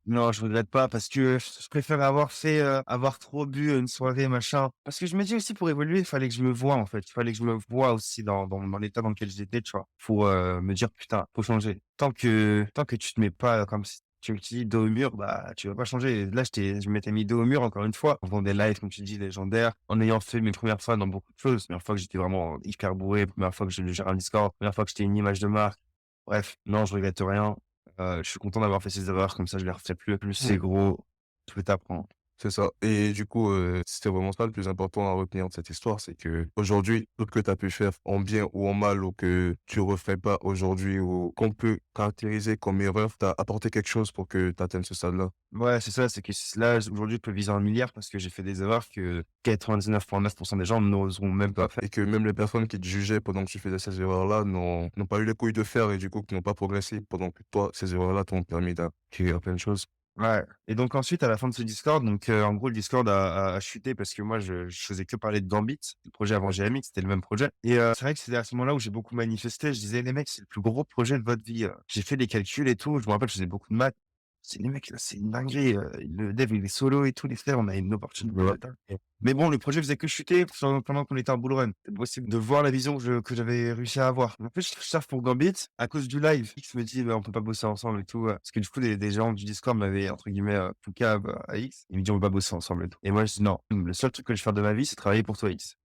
Non, je regrette pas parce que je préfère avoir trop bu une soirée, machin. Parce que je me dis aussi pour évoluer, il fallait que je me voie, en fait. Il fallait que je me voie aussi dans l'état dans lequel j'étais, tu vois? Pour, me dire: «Putain, faut changer». Tant que tu te mets pas comme si tu me dis dos au mur, bah, tu vas pas changer. Là, je m'étais mis dos au mur encore une fois, en faisant des lives, comme tu dis, légendaires, en ayant fait mes premières fois dans beaucoup de choses. Première fois que j'étais vraiment hyper bourré, première fois que je gérais un Discord, première fois que j'étais une image de marque. Bref, non, je regrette rien. Je suis content d'avoir fait ces erreurs, comme ça je les refais plus. Plus c'est gros, plus t'apprends. C'est ça. Et du coup, c'était vraiment ça le plus important à retenir de cette histoire, c'est que aujourd'hui, tout ce que tu as pu faire en bien ou en mal ou que tu referais pas aujourd'hui ou qu'on peut caractériser comme erreur, tu as apporté quelque chose pour que tu atteignes ce stade-là. Ouais, c'est ça, c'est que là, aujourd'hui, je peux viser 1 milliard parce que j'ai fait des erreurs que 99,9% des gens n'oseront même pas faire. Et que même les personnes qui te jugeaient pendant que tu faisais ces erreurs-là n'ont pas eu les couilles de faire et du coup qui n'ont pas progressé pendant que toi, ces erreurs-là t'ont permis d'acquérir plein de choses. Ouais et donc ensuite à la fin de ce Discord, donc en gros le Discord a chuté parce que moi je faisais que parler de Gambit. Le projet avant GMX, c'était le même projet et c'est vrai que c'était à ce moment-là où j'ai beaucoup manifesté. Je disais: «Les mecs, c'est le plus gros projet de votre vie». J'ai fait des calculs et tout. Je me rappelle, je faisais beaucoup de maths. C'est les mecs, là, c'est une dinguerie, le dev il est solo et tout, les frères, on a une opportunité de dingue mais bon, le projet faisait que chuter pendant qu'on était en bull run. C'est possible de voir la vision que j'avais réussi à avoir. En plus, je surfe pour Gambit à cause du live. X me dit: «Bah, on peut pas bosser ensemble et tout», parce que du coup des gens du Discord m'avaient entre guillemets, «poucave» à X. Ils me dit: «On peut pas bosser ensemble et tout» et moi je dis: «Non, le seul truc que je vais faire de ma vie, c'est travailler pour toi X».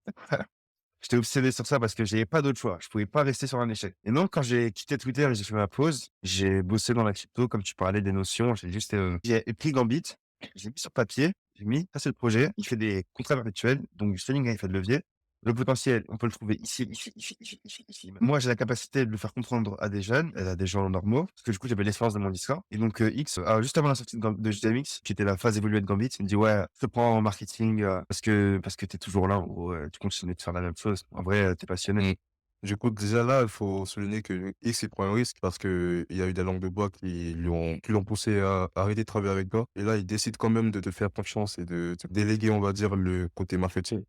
J'étais obsédé sur ça parce que j'avais pas d'autre choix. Je pouvais pas rester sur un échec. Et donc, quand j'ai quitté Twitter et j'ai fait ma pause, j'ai bossé dans la crypto, comme tu parlais des notions. J'ai juste, j'ai pris Gambit, j'ai mis sur papier, j'ai mis, ça c'est le projet. Il fait des contrats perpétuels, donc du trading à effet de levier. Le potentiel, on peut le trouver ici, ici, ici, ici, ici, ici. Moi, j'ai la capacité de le faire comprendre à des jeunes, à des gens normaux, parce que du coup, j'avais l'expérience de mon Discord. Et donc, X, juste avant la sortie de JMX, qui était la phase évoluée de Gambit, il me dit, ouais, je te prends en marketing, parce que t'es toujours là, en gros, tu continues de faire la même chose. En vrai, t'es passionné. Du coup, déjà là, il faut souligner que X, il prend un risque parce qu'il y a eu des langues de bois qui l'ont poussé à arrêter de travailler avec toi. Et là, il décide quand même de te faire confiance et de te déléguer, on va dire, le côté marketing.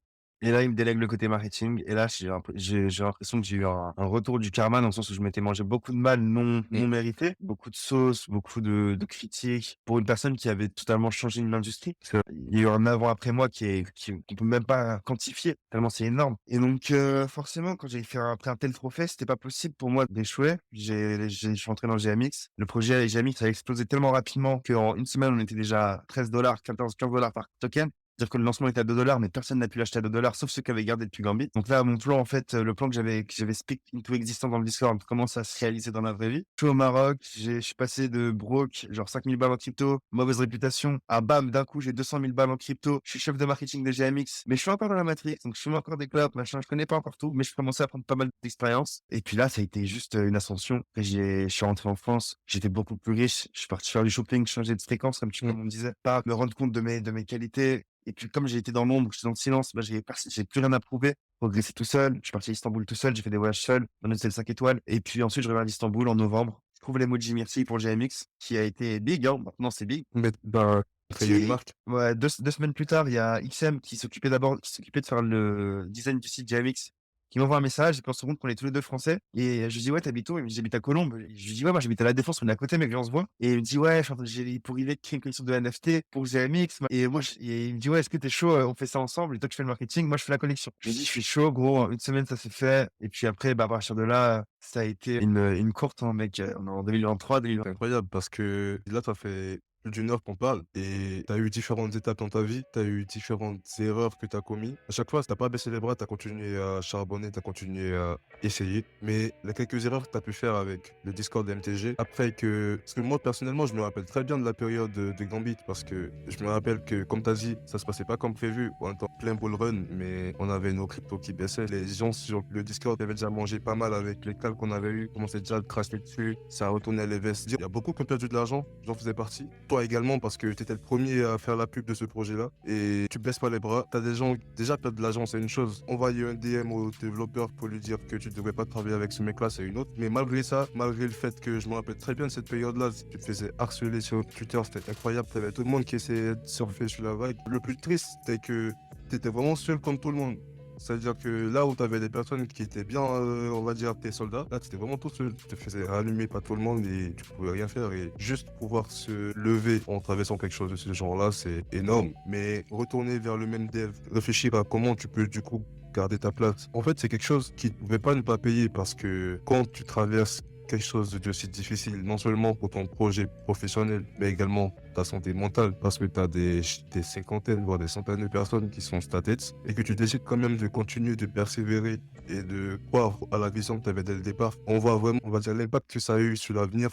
Et là, il me délègue le côté marketing. Et là, j'ai l'impression que j'ai eu un retour du karma dans le sens où je m'étais mangé beaucoup de mal non mérité, beaucoup de sauce, beaucoup de critiques pour une personne qui avait totalement changé une industrie. Parce qu'il y a eu un avant-après moi qu'on peut même pas quantifier, tellement c'est énorme. Et donc, forcément, quand j'ai fait après un tel trophée, c'était pas possible pour moi d'échouer. Je suis entré dans GMX. Le projet GMX a explosé tellement rapidement qu'en une semaine, on était déjà à $13, 14, $15 par token. C'est-à-dire que le lancement était à $2, mais personne n'a pu l'acheter à $2, sauf ceux qui avaient gardé depuis Gambit. Donc là, mon plan, en fait, le plan que j'avais speak into existant dans le Discord commence à se réaliser dans la vraie vie. Je suis au Maroc, je suis passé de broke, genre 5000 balles en crypto, mauvaise réputation, à bam, d'un coup, j'ai 200 000 balles en crypto. Je suis chef de marketing de GMX, mais je suis encore dans la matrix, donc je fume encore des clopes, machin, je connais pas encore tout, mais je commençais à prendre pas mal d'expérience. Et puis là, ça a été juste une ascension. Après, je suis rentré en France, j'étais beaucoup plus riche, je suis parti faire du shopping, changer de fréquence, comme on me disait, pas me rendre compte de mes qualités. Et puis, comme j'ai été dans l'ombre, j'étais dans le silence, bah, j'ai plus rien à prouver. Progressé tout seul. Je suis parti à Istanbul tout seul. J'ai fait des voyages seul. Un hôtel 5 étoiles. Et puis ensuite, je reviens à Istanbul en novembre. Je trouve l'emoji merci pour GMX, qui a été big, hein. Maintenant, c'est big. Mais bah, créer une Qui, marque. ouais, deux semaines plus tard, il y a XM qui s'occupait de faire le design du site GMX, qui m'envoie un message et puis on se rend compte qu'on est tous les deux français. Et je lui dis, ouais, t'habites où? Il me dit, j'habite à Colombes. Et je lui dis, ouais, moi, j'habite à La Défense, on est à côté, mais viens, on se voit. Et il me dit, ouais, j'ai pour idée de créer une collection de NFT pour GMX. Et moi, et il me dit, ouais, est-ce que t'es chaud? On fait ça ensemble. Et toi, tu fais le marketing, moi, je fais la collection. Je lui dis, je suis chaud, gros. Une semaine, ça s'est fait. Et puis après, bah, à partir de là, ça a été une courte, hein, mec. On est en 2023, C'est incroyable parce que là, tu as fait plus d'une heure qu'on parle et tu as eu différentes étapes dans ta vie, tu as eu différentes erreurs que tu as commises. À chaque fois, tu pas baissé les bras, tu as continué à charbonner, tu as continué à essayer. Mais les quelques erreurs que tu as pu faire avec le Discord MTG, après que... Parce que moi, personnellement, je me rappelle très bien de la période de Gambit parce que je me rappelle que, comme tu as dit, ça se passait pas comme prévu. On était en plein bull run, mais on avait nos cryptos qui baissaient. Les gens sur le Discord avaient déjà mangé pas mal avec les cales qu'on avait eu, commençaient déjà à cracher dessus, ça a retourné à l'invest. Il y a beaucoup qui ont perdu de l'argent, j'en faisais partie. Toi également, parce que tu étais le premier à faire la pub de ce projet-là. Et tu baisses pas les bras. Tu as des gens déjà perdre de l'argent, c'est une chose. Envoyer un DM au développeur pour lui dire que tu devrais pas travailler avec ce mec-là, c'est une autre. Mais malgré ça, malgré le fait que je me rappelle très bien de cette période-là, tu te faisais harceler sur Twitter, c'était incroyable. T'avais tout le monde qui essayait de surfer sur la vague. Le plus triste, c'était que t'étais vraiment seul contre tout le monde. C'est-à-dire que là où tu avais des personnes qui étaient bien, on va dire, tes soldats, là, tu étais vraiment tout seul. Tu te faisais rallumer par tout le monde et tu pouvais rien faire. Et juste pouvoir se lever en traversant quelque chose de ce genre-là, c'est énorme. Mais retourner vers le même dev, réfléchir à comment tu peux, du coup, garder ta place. En fait, c'est quelque chose qui ne pouvait pas ne pas payer parce que quand tu traverses quelque chose de aussi difficile, non seulement pour ton projet professionnel, mais également ta santé mentale, parce que tu as des cinquantaines, voire des centaines de personnes qui sont states, et que tu décides quand même de continuer de persévérer et de croire à la vision que tu avais dès le départ. On voit vraiment, on va dire, l'impact que ça a eu sur l'avenir.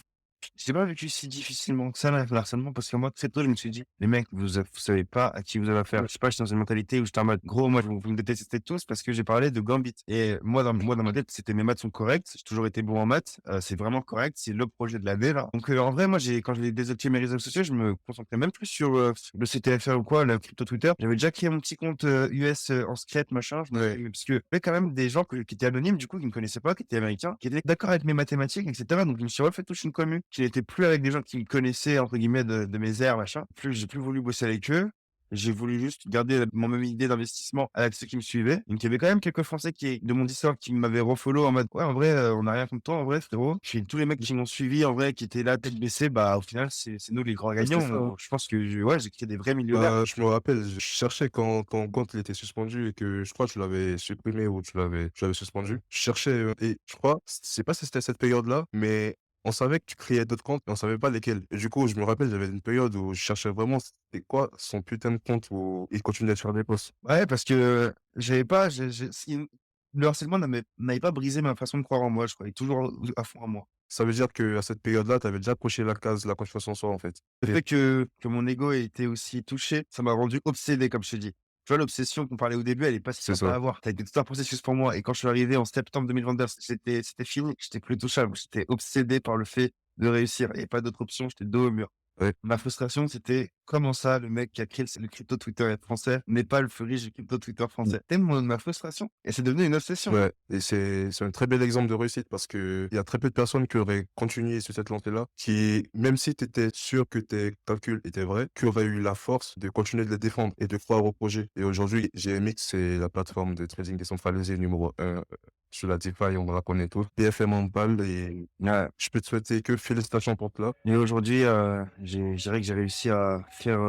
j'ai pas vécu si difficilement que ça, le harcèlement, parce que moi, très tôt, je me suis dit, les mecs, vous savez pas à qui vous avez affaire. Je sais pas, j'étais dans une mentalité où j'étais en mode, gros, moi, vous me détestez tous parce que j'ai parlé de Gambit. Et moi, dans ma tête, c'était mes maths sont correctes. J'ai toujours été bon en maths. C'est vraiment correct. C'est le projet de l'année, là. Donc, en vrai, moi, quand j'ai désactivé mes réseaux sociaux, je me concentrais même plus sur le CTFR ou quoi, le crypto Twitter. J'avais déjà créé mon petit compte US en secret, machin. Parce que, il y avait quand même des gens qui étaient anonymes, du coup, qui me connaissaient pas, qui étaient américains, qui étaient d'accord avec mes mathématiques, etc. Donc, je me suis refait toute une commu qu'il était plus avec des gens qui me connaissaient entre guillemets de mes airs, machin. J'ai plus voulu bosser avec eux. J'ai voulu juste garder mon même idée d'investissement avec ceux qui me suivaient. Donc il y avait quand même quelques Français de mon Discord qui m'avaient refollow en mode: «Ouais, en vrai, on a rien contre toi, en vrai, frérot». Puis tous les mecs qui m'ont suivi, en vrai, qui étaient là tête baissée, bah, au final, c'est nous les grands Ah, c'était gagnants. ça, hein. Je pense que ouais, j'ai créé des vrais millionnaires. Je me rappelle, je cherchais quand ton compte il était suspendu et que je crois que tu l'avais supprimé ou tu l'avais suspendu. Je cherchais, et je crois, je sais pas si c'était cette période-là, mais on savait que tu créais d'autres comptes, mais on savait pas lesquels. Et du coup, je me rappelle, j'avais une période où je cherchais vraiment c'était quoi son putain de compte où il continuait de faire des posts. Ouais, parce que j'avais pas j'ai si le harcèlement n'avait pas brisé ma façon de croire en moi, je croyais toujours à fond en moi. Ça veut dire qu'à cette période-là, tu avais déjà coché la case, la confiance en soi, en fait. Le Et fait que mon ego ait été aussi touché, ça m'a rendu obsédé, comme je t'ai dit. Tu vois, l'obsession qu'on parlait au début, elle est pas si c'est simple à ça. avoir. Ça a été tout un processus pour moi et quand je suis arrivé en septembre 2022, c'était fini, j'étais plus touchable. J'étais obsédé par le fait de réussir et pas d'autre option, j'étais dos au mur. Ouais. Ma frustration, c'était: comment ça, le mec qui a créé le crypto Twitter français n'est pas le plus riche du crypto Twitter français? Tellement ma frustration et c'est devenu une obsession. Ouais, et c'est un très bel exemple de réussite parce qu'il y a très peu de personnes qui auraient continué sur cette lancée-là, qui, même si tu étais sûr que tes calculs étaient vrais, qui auraient eu la force de continuer de les défendre et de croire au projet. Et aujourd'hui, GMX, c'est la plateforme de trading décentralisé numéro 1 sur la DeFi, on la connaît tous. BFM en parle et Ouais. je peux te souhaiter que félicitations pour cela. Et aujourd'hui, je dirais que j'ai réussi à faire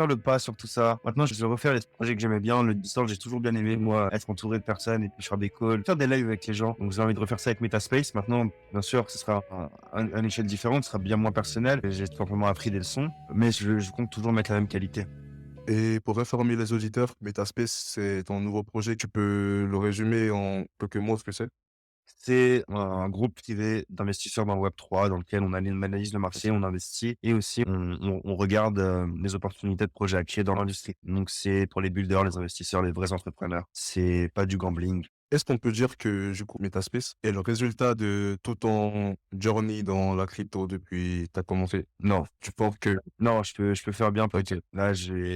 le pas sur tout ça. Maintenant, je vais refaire les projets que j'aimais bien. Le Discord, j'ai toujours bien aimé, moi, être entouré de personnes et puis faire des calls, faire des lives avec les gens. Donc, j'ai envie de refaire ça avec Metaspace. Maintenant, bien sûr, ce sera à une échelle différente, ce sera bien moins personnel. J'ai tout simplement appris des leçons, mais je compte toujours mettre la même qualité. Et pour informer les auditeurs, Metaspace, c'est ton nouveau projet. Tu peux le résumer en quelques mots ce que c'est? C'est un groupe privé d'investisseurs dans le Web3 dans lequel on analyse le marché, on investit et aussi on regarde les opportunités de projets à créer dans l'industrie. Donc c'est pour les builders, les investisseurs, les vrais entrepreneurs. C'est pas du gambling. Est-ce qu'on peut dire que, du coup, Metaspace est le résultat de tout ton journey dans la crypto depuis que tu as commencé? Non, Tu penses que non, je peux faire bien plus. OK, Là,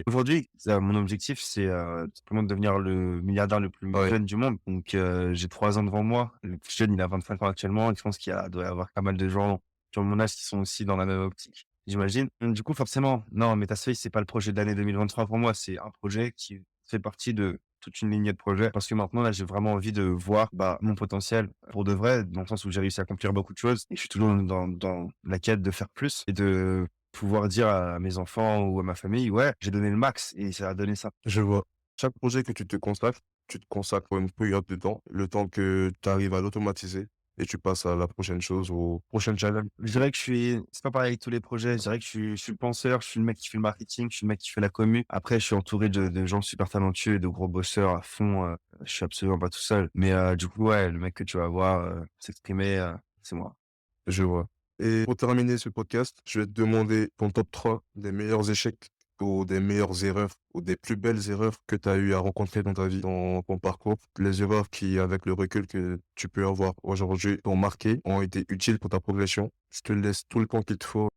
aujourd'hui, mon objectif, c'est simplement de devenir le milliardaire le plus ouais, jeune du monde. Donc j'ai 3 ans devant moi. Le plus jeune, il a 25 ans actuellement. Et je pense doit y avoir pas mal de gens sur mon âge qui sont aussi dans la même optique, j'imagine. Donc, du coup, forcément, non, Metaspace, c'est pas le projet de l'année 2023 pour moi. C'est un projet qui fait partie de toute une lignée de projets. Parce que maintenant, là, j'ai vraiment envie de voir mon potentiel pour de vrai, dans le sens où j'ai réussi à accomplir beaucoup de choses. Et je suis toujours dans la quête de faire plus et de pouvoir dire à mes enfants ou à ma famille: «Ouais, j'ai donné le max et ça a donné ça». je vois. Chaque projet que tu te consacres une période de temps, le temps que tu arrives à l'automatiser et tu passes à la prochaine chose, au prochain challenge. Je dirais que c'est pas pareil avec tous les projets. Je dirais que je suis le penseur, je suis le mec qui fait le marketing, je suis le mec qui fait la commu. Après, je suis entouré de gens super talentueux et de gros bosseurs à fond, je suis absolument pas tout seul. Mais, du coup, ouais, le mec que tu vas voir, s'exprimer, c'est moi. Je vois. Et pour terminer ce podcast, je vais te demander ton top 3 des meilleurs échecs ou des meilleures erreurs ou des plus belles erreurs que tu as eu à rencontrer dans ta vie, dans ton parcours. Les erreurs qui, avec le recul que tu peux avoir aujourd'hui, t'ont marqué, ont été utiles pour ta progression. Je te laisse tout le temps qu'il te faut.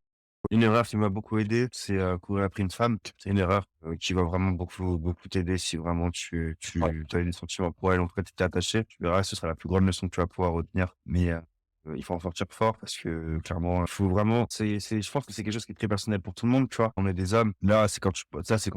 Une erreur qui m'a beaucoup aidé, c'est, courir après une femme. C'est une erreur, qui va vraiment beaucoup beaucoup t'aider si vraiment tu Ouais. as eu des sentiments pour elle, en tout cas tu étais attaché. Tu verras, ce sera la plus grande leçon que tu vas pouvoir retenir. Mais, il faut en sortir fort parce que clairement, il faut vraiment je pense que c'est quelque chose qui est très personnel pour tout le monde, tu vois? On est des hommes. Là, c'est quand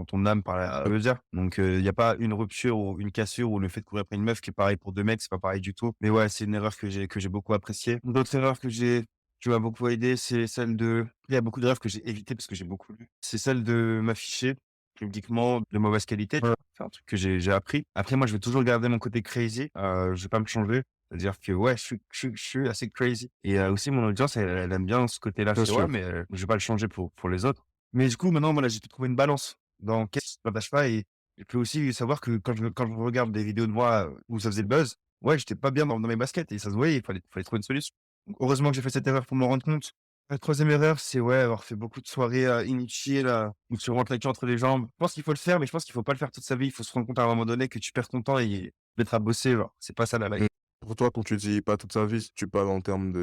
ton âme parle à veut dire. Donc, il y a pas une rupture ou une cassure ou le fait de courir après une meuf qui est pareil pour 2 mecs, c'est pas pareil du tout. Mais ouais, c'est une erreur que j'ai beaucoup appréciée. D'autres erreurs qui m'a beaucoup aidé, c'est celle de il y a beaucoup d'erreurs que j'ai évitées parce que j'ai beaucoup lu. C'est celle de m'afficher publiquement de mauvaise qualité, tu Ouais. vois? C'est un truc que j'ai appris. Après moi, je vais toujours garder mon côté crazy, je vais pas me changer. C'est-à-dire que ouais, je suis assez crazy et aussi mon audience, elle aime bien ce côté-là Bien chez moi, sûr. mais je vais pas le changer pour les autres. Mais du coup, maintenant, voilà, j'ai pu trouver une balance dans qu'est-ce qui m'attache pas et je peux aussi savoir que quand je regarde des vidéos de moi, où ça faisait le buzz, ouais, j'étais pas bien dans mes baskets et ça se voyait, il fallait trouver une solution. Donc heureusement que j'ai fait cette erreur pour me rendre compte. La 3e erreur, c'est ouais, avoir fait beaucoup de soirées, inutiles, où tu rentres la queue entre les jambes. Je pense qu'il faut le faire, mais je pense qu'il faut pas le faire toute sa vie. Il faut se rendre compte à un moment donné que tu perds ton temps et mettre à bosser, genre. C'est pas ça la life. Mmh. Pour toi, quand tu dis pas toute sa vie, tu parles en termes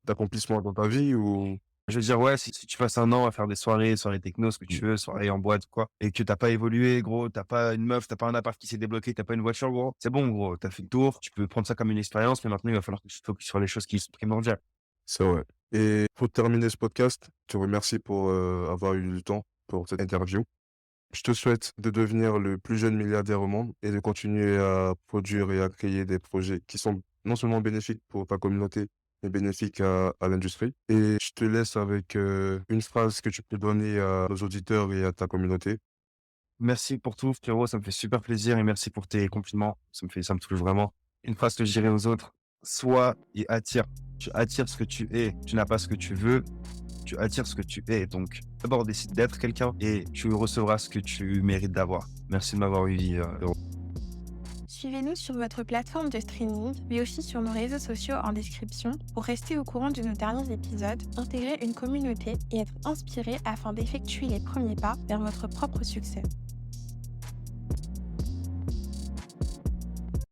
d'accomplissement dans ta vie ou Je veux dire, ouais, si tu passes 1 an à faire des soirées techno, ce que tu veux, soirées en boîte, quoi, et que t'as pas évolué, gros, t'as pas une meuf, t'as pas un appart qui s'est débloqué, t'as pas une voiture, gros, c'est bon, gros, t'as fait le tour, tu peux prendre ça comme une expérience, mais maintenant, il va falloir que tu te focuses sur les choses qui sont primordiales. C'est vrai. Et pour terminer ce podcast, je te remercie pour avoir eu le temps pour cette interview. Je te souhaite de devenir le plus jeune milliardaire au monde et de continuer à produire et à créer des projets qui sont non seulement bénéfiques pour ta communauté, mais bénéfiques à l'industrie. Et je te laisse avec une phrase que tu peux donner à nos auditeurs et à ta communauté. Merci pour tout, frérot, ça me fait super plaisir et merci pour tes compliments. Ça me touche vraiment. Une phrase que je dirais aux autres: sois et attire. Tu attires ce que tu es. Tu n'as pas ce que tu veux. Tu attires ce que tu es. Donc, d'abord, décide d'être quelqu'un et tu recevras ce que tu mérites d'avoir. Merci de m'avoir eu, frérot. Suivez-nous sur votre plateforme de streaming, mais aussi sur nos réseaux sociaux en description pour rester au courant de nos derniers épisodes, intégrer une communauté et être inspiré afin d'effectuer les premiers pas vers votre propre succès.